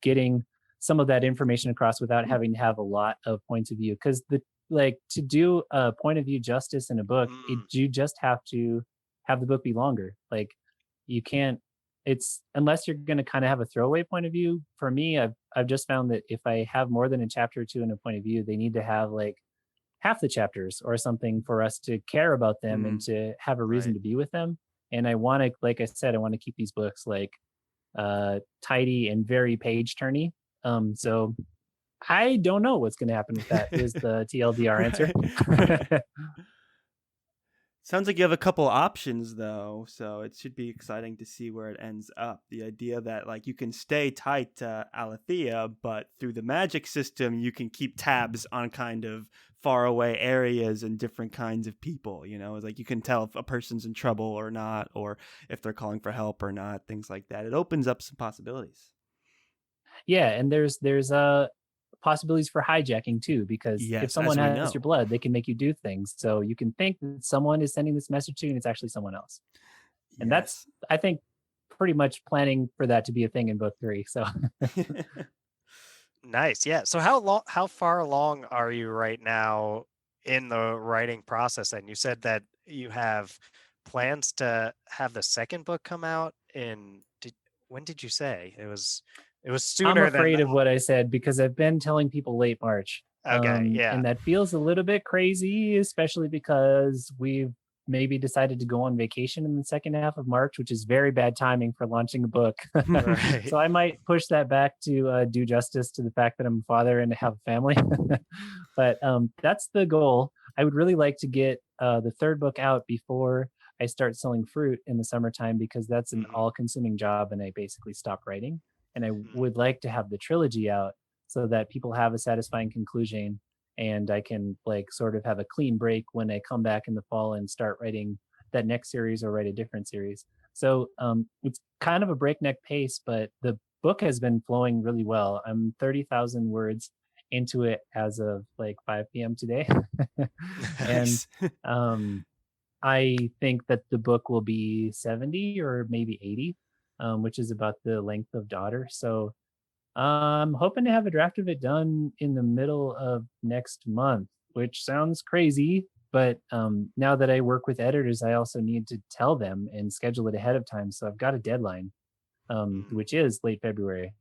getting some of that information across without having to have a lot of points of view. Because to do a point of view justice in a book, you just have to have the book be longer. Like, you can't. It's unless you're going to kind of have a throwaway point of view. For me, I've just found that if I have more than a chapter or two in a point of view, they need to have like half the chapters or something for us to care about them and to have a reason to be with them. And I want to, like I said, I want to keep these books like tidy and very page turny. So I don't know what's going to happen with that. Is the TLDR answer. Sounds like you have a couple options though, so it should be exciting to see where it ends up. The idea that like you can stay tight to Alethea, but through the magic system you can keep tabs on kind of faraway areas and different kinds of people. It's like you can tell if a person's in trouble or not, or if they're calling for help or not, things like that. It opens up some possibilities. Yeah, and there's possibilities for hijacking too, because if someone has your blood, they can make you do things. So you can think that someone is sending this message to you, and it's actually someone else. And that's, I think, pretty much planning for that to be a thing in book 3. So nice. Yeah. So how far along are you right now in the writing process? And you said that you have plans to have the second book come out when did you say? It was sooner. I'm afraid of what I said, because I've been telling people late March. Okay, yeah. And that feels a little bit crazy, especially because we've maybe decided to go on vacation in the second half of March, which is very bad timing for launching a book. Right. So I might push that back to do justice to the fact that I'm a father and have a family. But that's the goal. I would really like to get the third book out before I start selling fruit in the summertime, because that's an all-consuming job and I basically stop writing. And I would like to have the trilogy out so that people have a satisfying conclusion, and I can like sort of have a clean break when I come back in the fall and start writing that next series or write a different series. So it's kind of a breakneck pace, but the book has been flowing really well. I'm 30,000 words into it as of like 5 p.m. today. And I think that the book will be 70 or maybe 80. Which is about the length of Daughter. So I'm hoping to have a draft of it done in the middle of next month, which sounds crazy. But now that I work with editors, I also need to tell them and schedule it ahead of time. So I've got a deadline, which is late February.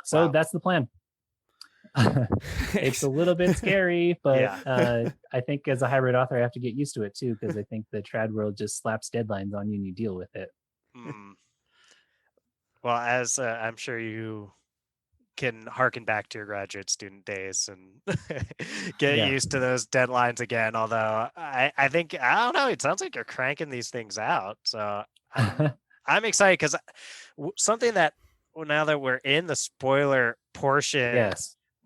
So that's the plan. It's a little bit scary, but I think as a hybrid author, I have to get used to it too, because I think the trad world just slaps deadlines on you and you deal with it. Well, as I'm sure you can harken back to your graduate student days and get used to those deadlines again. Although I think, I don't know, it sounds like you're cranking these things out. So I'm excited, because something that, now that we're in the spoiler portion,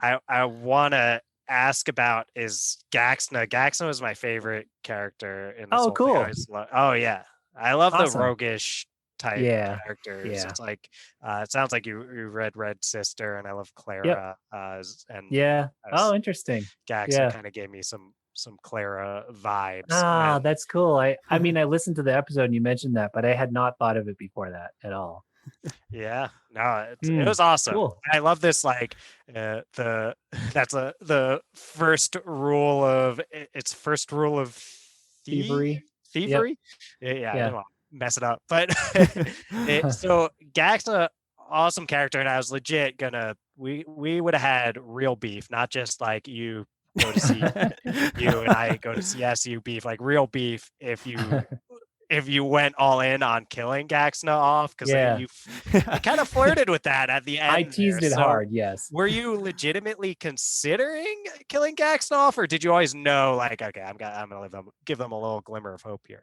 I want to ask about is Gaxna. Gaxna was my favorite character in this whole cool thing. Oh yeah, I love the roguish type Yeah. characters. Yeah. It's like it sounds like you read Red Sister, and I love Yep. Clara. And Yeah. as Oh, interesting. Gaxon Yeah. kind of gave me some Clara vibes. Ah, And that's cool. I mean, I listened to the episode and you mentioned that, but I had not thought of it before that at all. yeah, no, it was awesome. Cool. I love this. Like the first rule of it's first rule of Thievery. Yep. thievery. Yeah, I Yeah. don't want to mess it up, but so Gak's a awesome character, and I was legit gonna we would have had real beef, not just like you go to see you and I go to see SU beef, like real beef if you went all in on killing Gaxna off, because Yeah. you kind of flirted with that at the end. I teased it hard, yes. Were you legitimately considering killing Gaxna off, or did you always know, like, okay, I'm gonna give them a little glimmer of hope here?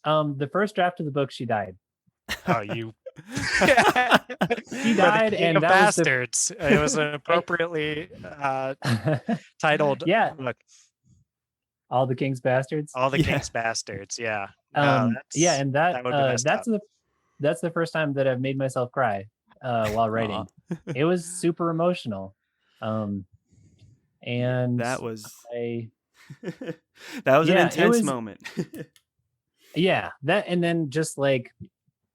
The first draft of the book, she died. Oh, you. She died, and that bastards. It was an appropriately titled book. All the King's Bastards. All the King's Bastards. Yeah. And that's the first time that I've made myself cry while writing. It was super emotional. And that was an intense moment. Yeah, that, and then just like,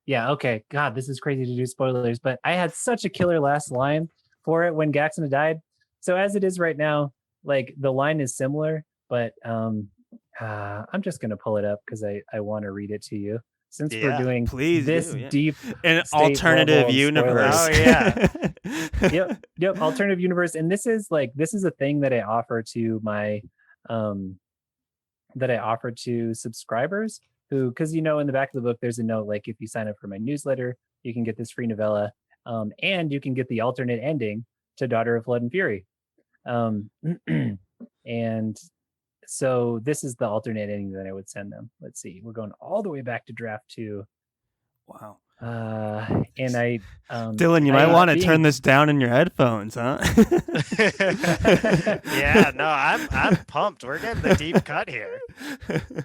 yeah, okay, God, this is crazy to do spoilers, but I had such a killer last line for it when Gaxna died. So as it is right now, like the line is similar, but I'm just gonna pull it up because I want to read it to you, since we're doing deep an alternative universe. Oh yeah. Yep, alternative universe. And this is a thing that I offer to my subscribers who, because in the back of the book there's a note like, if you sign up for my newsletter, you can get this free novella, and you can get the alternate ending to Daughter of Blood and Fury. And so this is the alternate ending that I would send them. Let's see, we're going all the way back to draft 2. Wow. And I Dylan, you might want to turn this down in your headphones, huh? Yeah, no, I'm pumped. We're getting the deep cut here.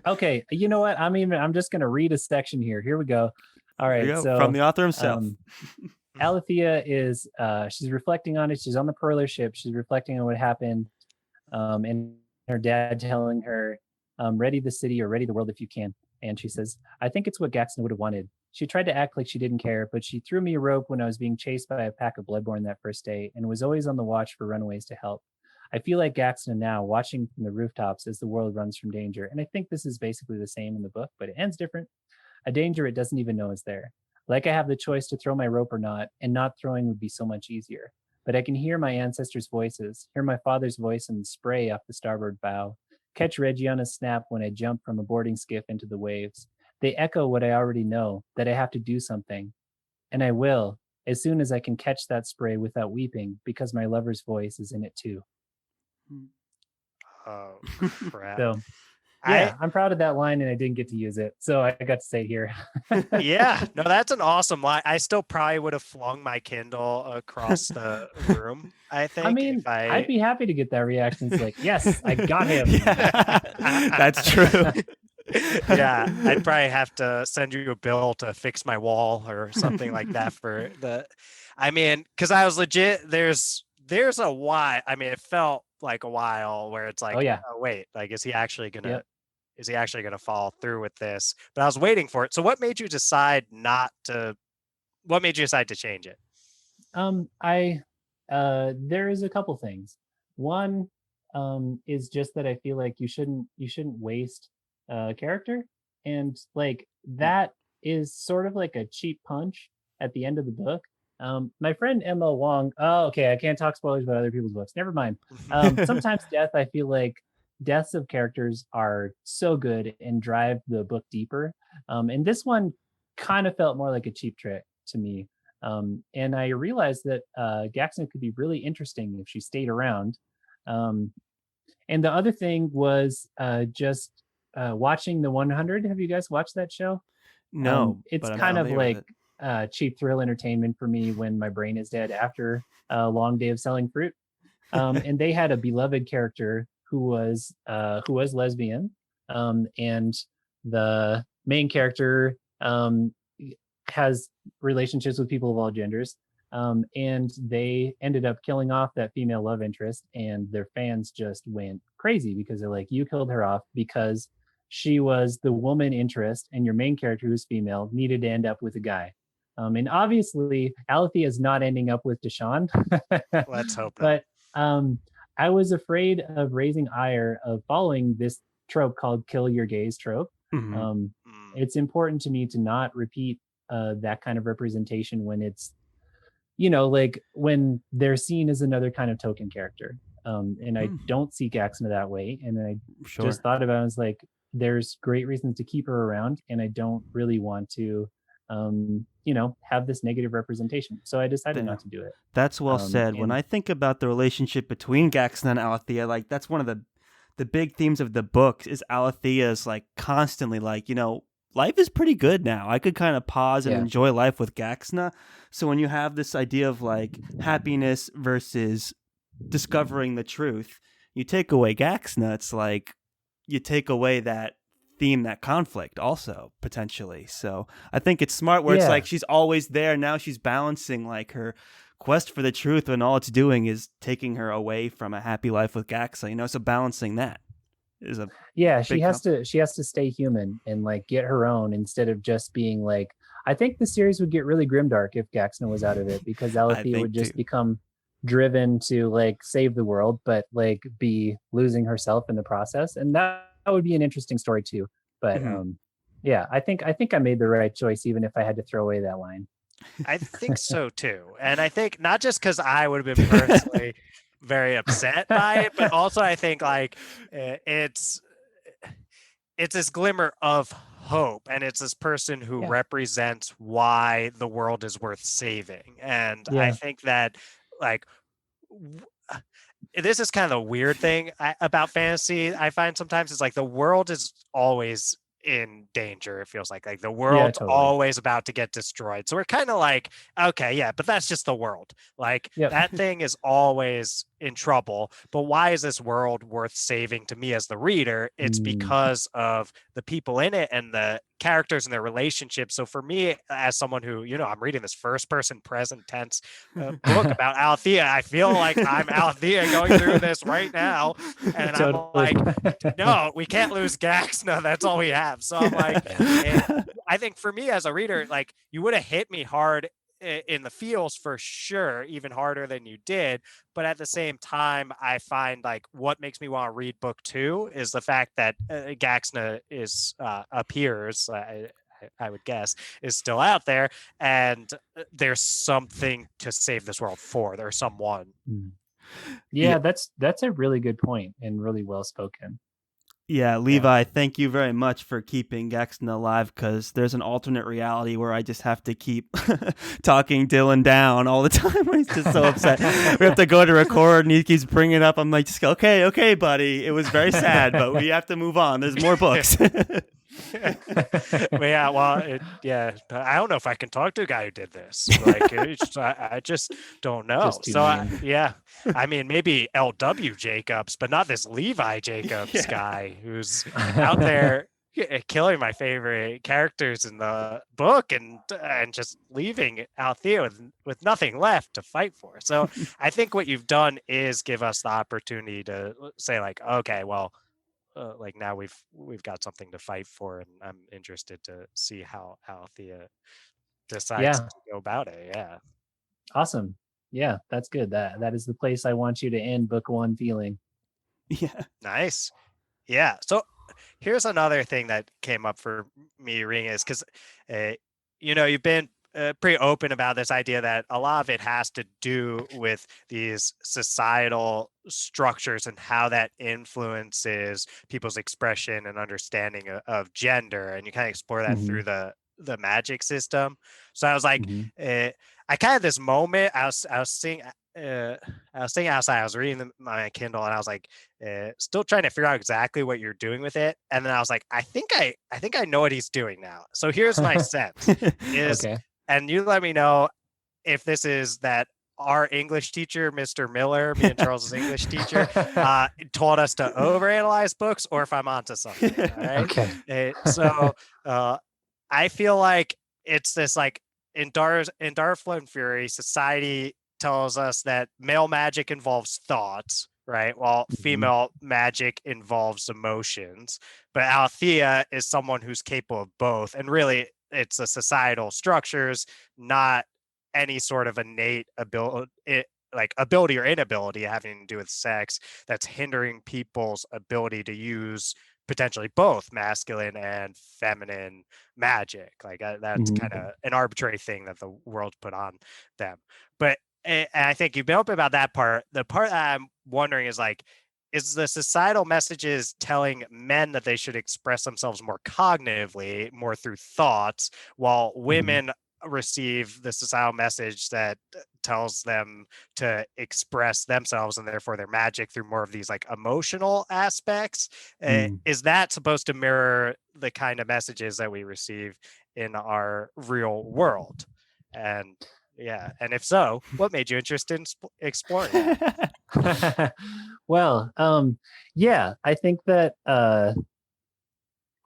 Okay, you know what? I'm just gonna read a section here. Here we go. All right, so from the author himself. Alethea is she's reflecting on it. She's on the Perler ship. She's reflecting on what happened, and her dad telling her, ready the city or ready the world if you can. And she says, I think it's what Gaxna would have wanted. She tried to act like she didn't care, but she threw me a rope when I was being chased by a pack of Bloodborne that first day, and was always on the watch for runaways to help. I feel like Gaxna now, watching from the rooftops as the world runs from danger. And I think this is basically the same in the book, but it ends different. A danger it doesn't even know is there. Like I have the choice to throw my rope or not, and not throwing would be so much easier. But I can hear my ancestors' voices, hear my father's voice in the spray off the starboard bow, catch Reggiana's snap when I jump from a boarding skiff into the waves. They echo what I already know, that I have to do something. And I will, as soon as I can catch that spray without weeping, because my lover's voice is in it too. Oh, crap. So, yeah, I'm proud of that line, and I didn't get to use it, so I got to say it here. Yeah, no, that's an awesome line. I still probably would have flung my Kindle across the room, I think. I mean, I'd be happy to get that reaction. It's like, yes, I got him. That's true. Yeah, I'd probably have to send you a bill to fix my wall or something like that for the. I mean, because I was legit. There's a while. I mean, it felt like a while where it's like, oh wait, like is he actually gonna follow through with this? But I was waiting for it. So what made you decide to change it? There is a couple things. One is just that I feel like you shouldn't waste a character, and like that is sort of like a cheap punch at the end of the book. My friend Emma Wong. Oh, okay. I can't talk spoilers about other people's books. Never mind. Sometimes I feel like deaths of characters are so good and drive the book deeper. And this one kind of felt more like a cheap trick to me. And I realized that Gaxna could be really interesting if she stayed around. And the other thing was just watching the 100. Have you guys watched that show? No. It's kind of like cheap thrill entertainment for me when my brain is dead after a long day of selling fruit. And they had a beloved character who was lesbian, and the main character has relationships with people of all genders. And they ended up killing off that female love interest, and their fans just went crazy because they're like, you killed her off because she was the woman interest, and your main character, who's female, needed to end up with a guy. And obviously, Alethea is not ending up with Deshaun. Let's hope not. But I was afraid of raising ire of following this trope called "kill your gays" trope. It's important to me to not repeat that kind of representation when it's, like when they're seen as another kind of token character. And I don't see Gaxna that way. And I just thought about it, I was like, there's great reasons to keep her around, and I don't really want to have this negative representation. So I decided not to do it. That's well said. When I think about the relationship between Gaxna and Alethea, like that's one of the big themes of the book is Alethea's like constantly like, life is pretty good now. I could kind of pause and enjoy life with Gaxna. So when you have this idea of like happiness versus discovering the truth, you take away Gaxna, it's like you take away that theme, that conflict also potentially. So I think it's smart where it's like she's always there. Now she's balancing like her quest for the truth when all it's doing is taking her away from a happy life with Gaxa, so balancing that is a she has to stay human and like get her own instead of just being like, I think the series would get really grimdark if Gaxna was out of it, because Alethea would just become driven to like save the world, but like be losing herself in the process, and that would be an interesting story too. But I think I made the right choice, even if I had to throw away that line. I think so too, and I think not just because I would have been personally very upset by it, but also I think like it's this glimmer of hope, and it's this person who represents why the world is worth saving. And I think that like this is kind of the weird thing about fantasy. I find sometimes it's like the world is always in danger. It feels like the world's always about to get destroyed. So we're kind of like, okay, but that's just the world. Like that thing is always in trouble. But why is this world worth saving to me as the reader? It's because of the people in it and the characters and their relationships. So for me, as someone who, I'm reading this first person present tense book about Alethea, I feel like I'm Alethea going through this right now. And I'm like, no, we can't lose Gaxna. That's all we have. So I'm like, I think for me as a reader, like you would have hit me hard in the feels for sure, even harder than you did. But at the same time, I find like what makes me want to read book 2 is the fact that Gaxna appears, I would guess, is still out there, and there's something to save this world for. There's someone. That's a really good point and really well spoken. Yeah, Levi, thank you very much for keeping Gaxna alive, because there's an alternate reality where I just have to keep talking Dylan down all the time. He's just so upset. We have to go to record and he keeps bringing it up. I'm like, just okay, buddy. It was very sad, but we have to move on. There's more books. I don't know if I can talk to a guy who did this. Like, I just don't know. I mean, maybe L.W. Jacobs, but not this Levi Jacobs guy who's out there killing my favorite characters in the book and just leaving Alethea with nothing left to fight for. So I think what you've done is give us the opportunity to say like, okay, well, like now we've got something to fight for, and I'm interested to see how Alethea decides to go about it. Yeah. Awesome. Yeah, that's good. That is the place I want you to end book 1 feeling. Yeah. Nice. Yeah. So here's another thing that came up for me reading is because you've been pretty open about this idea that a lot of it has to do with these societal structures and how that influences people's expression and understanding of gender, and you kind of explore that through the magic system. So I was like, I kind of this moment I was sitting outside, I was reading my Kindle, and I was like, still trying to figure out exactly what you're doing with it. And then I was like, I think I know what he's doing now. So here's my sense is, and you let me know if this is that our English teacher, Mr. Miller, me and Charles's English teacher, told us to overanalyze books, or if I'm onto something. All right. Okay. So I feel like it's this like in Darflin and Fury, society tells us that male magic involves thoughts, right? While female magic involves emotions. But Althea is someone who's capable of both. And really, it's the societal structures, not any sort of innate ability or inability having to do with sex that's hindering people's ability to use potentially both masculine and feminine magic. Like that's kind of an arbitrary thing that the world put on them. But and I think you've been open about that part. The part that I'm wondering is like, is the societal messages telling men that they should express themselves more cognitively, more through thoughts, while women receive the societal message that tells them to express themselves and therefore their magic through more of these like emotional aspects? Is that supposed to mirror the kind of messages that we receive in our real world? And yeah, and if so, what made you interested in exploring that? Well, yeah, I think that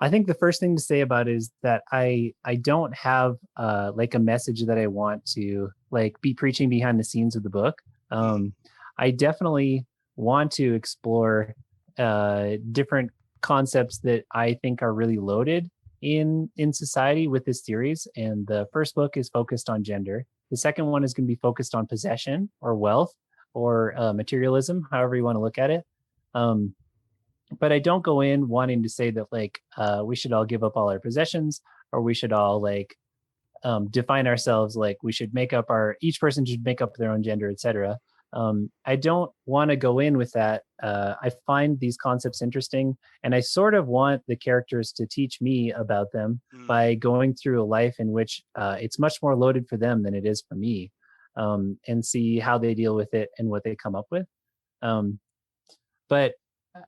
I think the first thing to say about it is that I don't have like a message that I want to like be preaching behind the scenes of the book. I definitely want to explore different concepts that I think are really loaded in society with this series. And the first book is focused on gender. The second one is going to be focused on possession or wealth or materialism, however you want to look at it. But I don't go in wanting to say that like we should all give up all our possessions, or we should all like define ourselves, like we should make up each person should make up their own gender, etc. I don't want to go in with that. I find these concepts interesting, and I sort of want the characters to teach me about them by going through a life in which it's much more loaded for them than it is for me, and see how they deal with it and what they come up with. But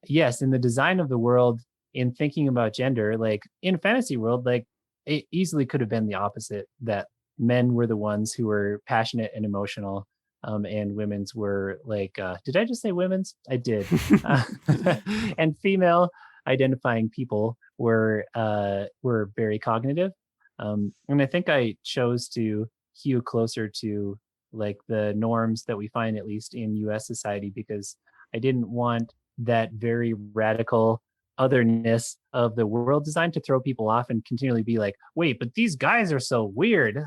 yes, in the design of the world, in thinking about gender, like in fantasy world, like it easily could have been the opposite, that men were the ones who were passionate and emotional, and women's were like, did I just say women's? I did. And female identifying people were very cognitive. And I think I chose to hew closer to like the norms that we find, at least in US society, because I didn't want that very radical otherness of the world design to throw people off and continually be like, wait, but these guys are so weird.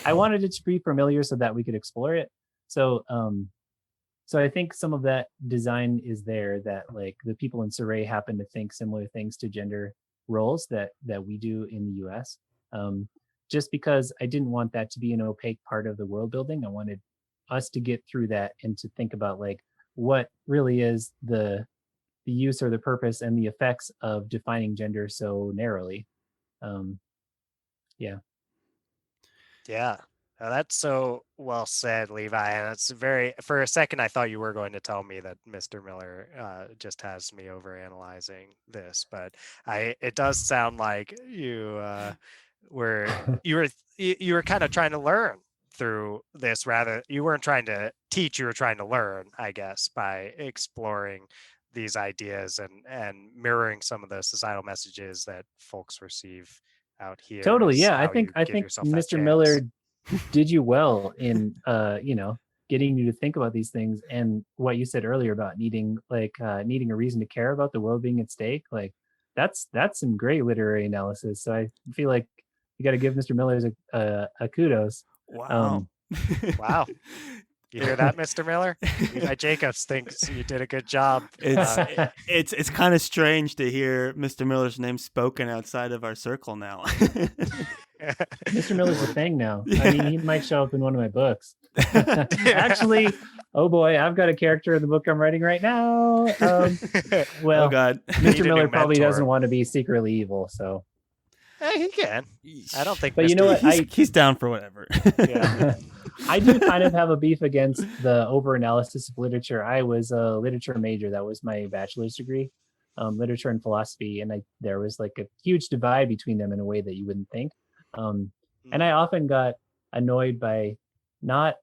I wanted it to be familiar so that we could explore it. So I think some of that design is there, that like the people in Surrey happen to think similar things to gender roles that we do in the US. Just because I didn't want that to be an opaque part of the world building. I wanted us to get through that and to think about like what really is the use or the purpose and the effects of defining gender so narrowly. Yeah. Now, that's so well said, Levi. And it's for a second, I thought you were going to tell me that Mr. Miller just has me over analyzing this, but it does sound like you were kind of trying to learn through this. Rather, you weren't trying to teach, you were trying to learn, I guess, by exploring these ideas and mirroring some of the societal messages that folks receive out here. Totally. Yeah. I think Mr. Miller did you well in getting you to think about these things, and what you said earlier about needing a reason to care about the world being at stake. Like that's some great literary analysis. So I feel like you got to give Mr. Miller a kudos. Wow. Wow. You hear that, Mr. Miller? Levi Jacobs thinks you did a good job. It's kind of strange to hear Mr. Miller's name spoken outside of our circle now. Mr. Miller's a thing now. Yeah. I mean, he might show up in one of my books. Actually, oh boy, I've got a character in the book I'm writing right now. Well, oh God. Mr. Miller probably doesn't want to be secretly evil, so. He can. I don't think. But Mr. you know what? He's down for whatever. Yeah. I do kind of have a beef against the over-analysis of literature. I was a literature major. That was my bachelor's degree, literature and philosophy. And there was like a huge divide between them in a way that you wouldn't think. And I often got annoyed by not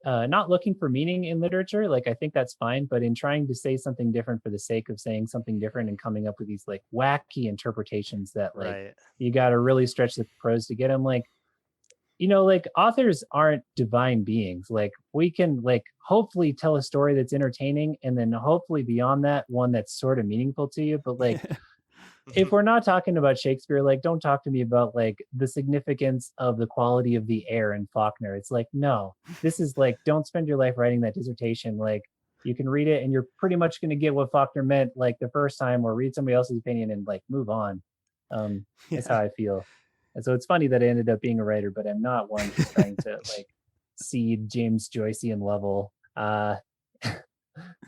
looking for meaning in literature. Like, I think that's fine, but in trying to say something different for the sake of saying something different and coming up with these like wacky interpretations that like you got to really stretch the prose to get them. Like, like authors aren't divine beings. Like we can like hopefully tell a story that's entertaining, and then hopefully beyond that, one that's sort of meaningful to you. But like if we're not talking about Shakespeare, like don't talk to me about like the significance of the quality of the air in Faulkner. It's like, no, this is like, don't spend your life writing that dissertation. Like you can read it and you're pretty much going to get what Faulkner meant like the first time, or read somebody else's opinion and like move on. That's how I feel. And so it's funny that I ended up being a writer, but I'm not one just trying to like seed James Joycean level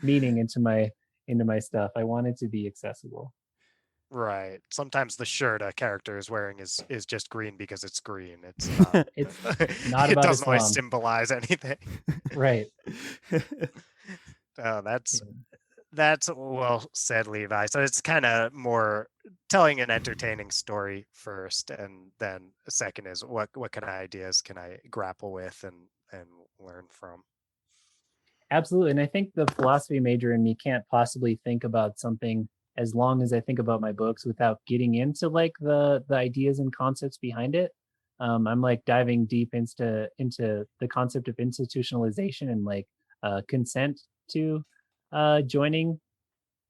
meaning into my stuff. I want it to be accessible. Right. Sometimes the shirt a character is wearing is just green because it's green. It's not. It's not about it doesn't always Islam. symbolize anything. Right. Oh, that's well said, Levi. So it's kind of more telling an entertaining story first, and then second is what kind of ideas can I grapple with and learn from. Absolutely. And I think the philosophy major in me can't possibly think about something as long as I think about my books without getting into like the ideas and concepts behind it. I'm like diving deep into the concept of institutionalization and like consent to joining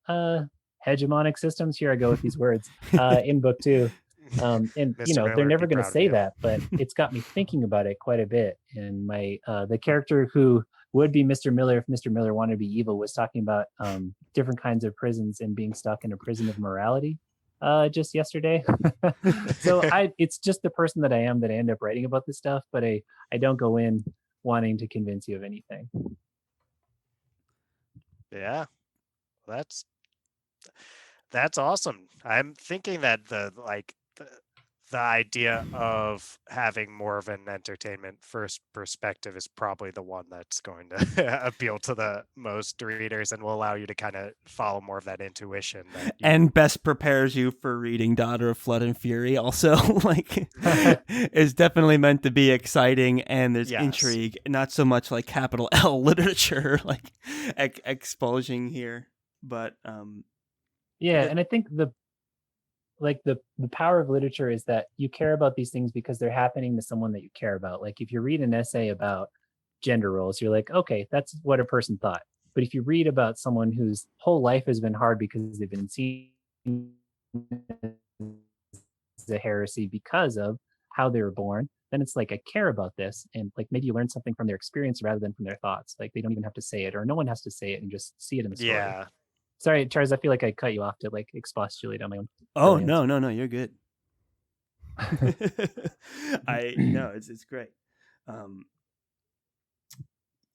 hegemonic systems. Here I go with these words in book 2. And they're never going to say that, but it's got me thinking about it quite a bit. And my the character who would be Mr. Miller if Mr. Miller wanted to be evil was talking about different kinds of prisons and being stuck in a prison of morality just yesterday. So it's just the person that I am that I end up writing about this stuff, but I don't go in wanting to convince you of anything. Yeah, that's awesome. I'm thinking that the idea of having more of an entertainment first perspective is probably the one that's going to appeal to the most readers and will allow you to kind of follow more of that intuition. And best prepares you for reading Daughter of Flood and Fury also. Like, is definitely meant to be exciting, and there's intrigue, not so much like capital L literature, like exposing here. But and I think the power of literature is that you care about these things because they're happening to someone that you care about. Like if you read an essay about gender roles, you're like, okay, that's what a person thought. But if you read about someone whose whole life has been hard because they've been seen as a heresy because of how they were born, then it's like, I care about this. And like maybe you learn something from their experience rather than from their thoughts. Like they don't even have to say it, or no one has to say it, and just see it in the story. Yeah. Sorry, Charles, I feel like I cut you off to like expostulate on my own. Oh, no, you're good. It's great.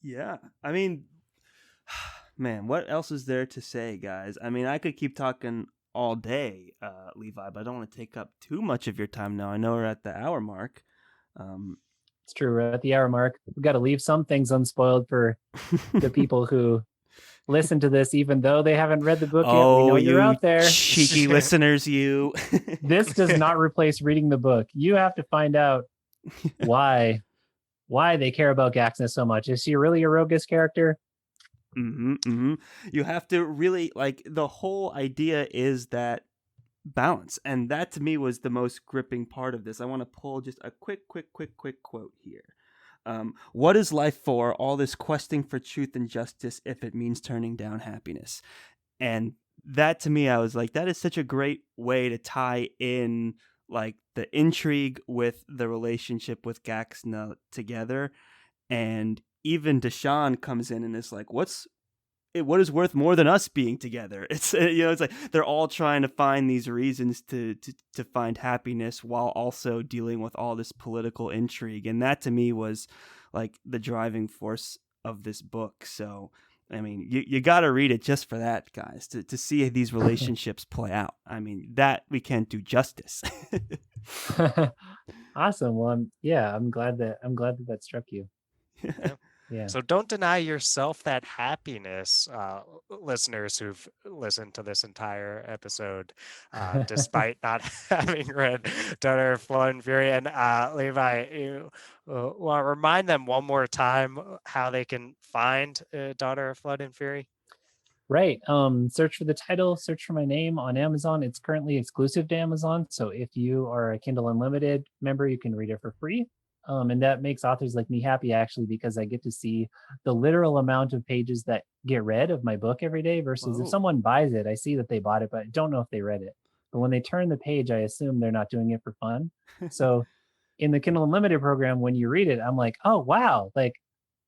Yeah, I mean, man, what else is there to say, guys? I mean, I could keep talking all day, Levi, but I don't want to take up too much of your time now. I know we're at the hour mark. It's true, we're at the hour mark. We've got to leave some things unspoiled for the people who listen to this even though they haven't read the book yet. We know you're out there, cheeky listeners. You this does not replace reading the book. You have to find out why they care about Gaxna so much. Is she really a roguish character? You have to really, like, the whole idea is that balance, and that to me was the most gripping part of this. I want to pull just a quick quote here. What is life for? All this questing for truth and justice if it means turning down happiness. And that to me, I was like, that is such a great way to tie in like the intrigue with the relationship with Gaxna together. And even Deshawn comes in and is like, what is worth more than us being together? It's it's like they're all trying to find these reasons to find happiness while also dealing with all this political intrigue, and that to me was like the driving force of this book. So I mean, you got to read it just for that, guys, to see these relationships play out. I mean, that we can't do justice. Awesome. Well, I'm glad that struck you. Yeah. So don't deny yourself that happiness, listeners who've listened to this entire episode, despite not having read Daughter of Flood and Fury. And Levi, you want to remind them one more time how they can find Daughter of Flood and Fury? Right. Search for the title, search for my name on Amazon. It's currently exclusive to Amazon. So if you are a Kindle Unlimited member, you can read it for free. And that makes authors like me happy, actually, because I get to see the literal amount of pages that get read of my book every day versus if someone buys it, I see that they bought it, but I don't know if they read it. But when they turn the page, I assume they're not doing it for fun. So in the Kindle Unlimited program, when you read it, I'm like, oh, wow, like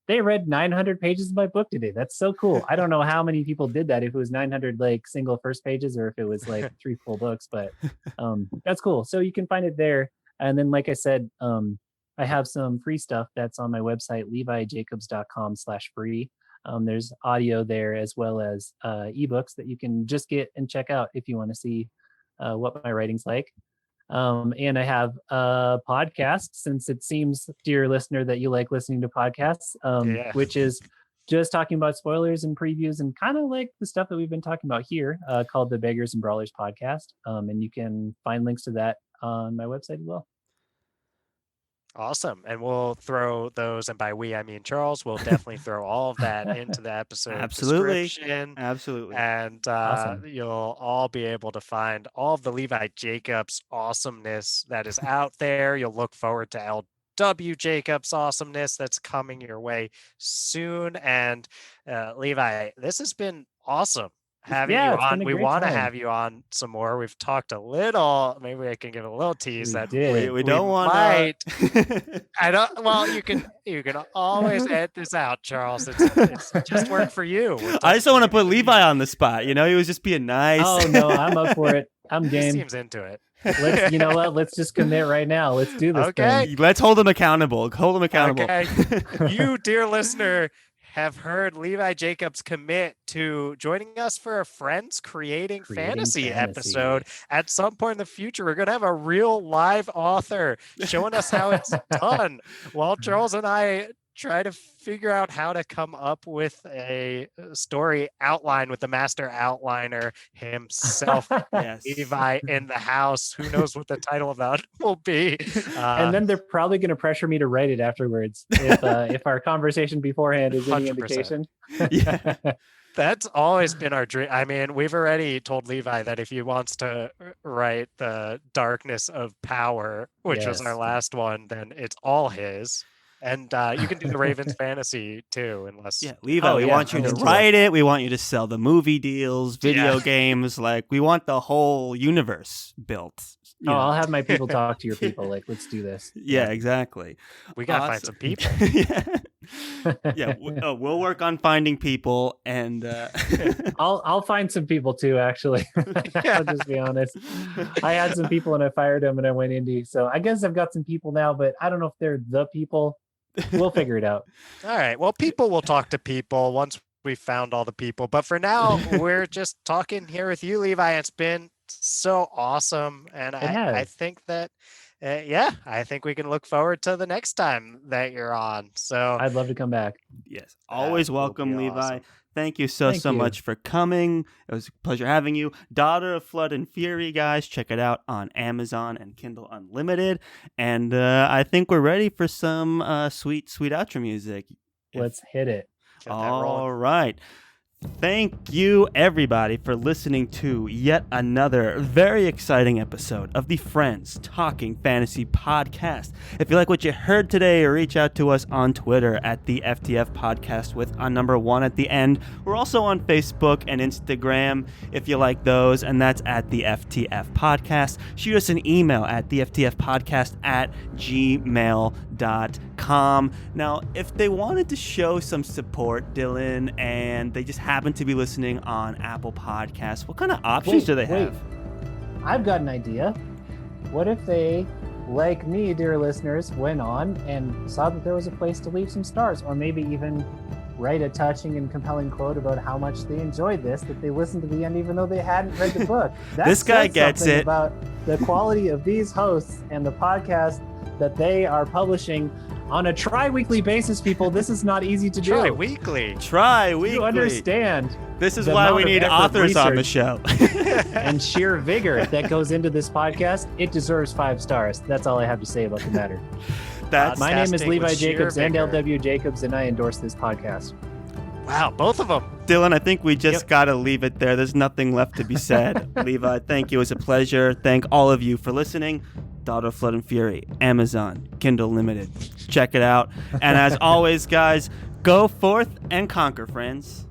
they read 900 pages of my book today. That's so cool. I don't know how many people did that, if it was 900 like single first pages or if it was like 3 full books, but that's cool. So you can find it there. And then, like I said, I have some free stuff that's on my website, levijacobs.com/free. There's audio there as well as ebooks that you can just get and check out if you want to see what my writing's like. And I have a podcast, since it seems, dear listener, that you like listening to podcasts, which is just talking about spoilers and previews and kind of like the stuff that we've been talking about here, called the Beggars and Brawlers podcast. And you can find links to that on my website as well. Awesome. And we'll throw those, and by we, I mean Charles, we'll definitely throw all of that into the episode description. Absolutely. And Awesome. You'll all be able to find all of the Levi Jacobs awesomeness that is out there. You'll look forward to L.W. Jacobs awesomeness that's coming your way soon. And Levi, this has been awesome having you on. We want to have you on some more. We've talked a little. Maybe I can give a little tease that we don't want to. I don't. Well, you can always edit this out, Charles. It's just work for you. I just don't want to put Levi on the spot. You know, he was just being nice. Oh no, I'm up for it. I'm game. He seems into it. You know what? Let's just commit right now. Let's do this. Okay. Thing. Let's hold him accountable. Okay. You, dear listener, have heard Levi Jacobs commit to joining us for a Friends Creating Fantasy episode. At some point in the future, we're going to have a real live author showing us how it's done, while Charles and I try to figure out how to come up with a story outline with the master outliner himself. Yes. Levi in the house. Who knows what the title of that will be? And then they're probably going to pressure me to write it afterwards if our conversation beforehand is any 100%. indication. Yeah. That's always been our dream. I mean, we've already told Levi that if he wants to write the Darkness of Power, which was our last one, then it's all his. And you can do the Ravens fantasy too, unless Levi, we want you to write it. We want you to sell the movie deals, video games. Like, we want the whole universe built. I'll have my people talk to your people. Like, let's do this. Yeah, exactly. We gotta find some people. We'll work on finding people, and I'll find some people too. Actually, I'll just be honest. I had some people and I fired them, and I went indie. So I guess I've got some people now, but I don't know if they're the people. We'll figure it out. All right. Well, people will talk to people once we found all the people. But for now, we're just talking here with you, Levi. It's been so awesome. And I think that, I think we can look forward to the next time that you're on. So I'd love to come back. Yes. Always welcome, Levi. Awesome. Thank you so much for coming. It was a pleasure having you. Daughter of Flood and Fury, guys. Check it out on Amazon and Kindle Unlimited. And I think we're ready for some sweet outro music. Let's hit it. All right. Thank you, everybody, for listening to yet another very exciting episode of the Friends Talking Fantasy podcast. If you like what you heard today, reach out to us on Twitter at the FTF Podcast with a number 1 at the end. We're also on Facebook and Instagram if you like those, and that's at the FTF Podcast. Shoot us an email at theftfpodcast@gmail.com. Now, if they wanted to show some support, Dylan, and they just happen to be listening on Apple Podcasts, what kind of options do they have? I've got an idea. What if they, like me, dear listeners, went on and saw that there was a place to leave some stars, or maybe even write a touching and compelling quote about how much they enjoyed this, that they listened to the end even though they hadn't read the book. This guy gets it. About the quality of these hosts and the podcast that they are publishing on a tri-weekly basis, people. This is not easy to do. Tri-weekly. You understand. This is why we need authors on the show. And sheer vigor that goes into this podcast. It deserves 5 stars. That's all I have to say about the matter. My name is Levi Jacobs and L.W. Jacobs, and I endorse this podcast. Wow, both of them. Dylan, I think we just got to leave it there. There's nothing left to be said. Levi, thank you. It was a pleasure. Thank all of you for listening. Daughter of Flood and Fury, Amazon, Kindle Limited. Check it out. And as always, guys, go forth and conquer, friends.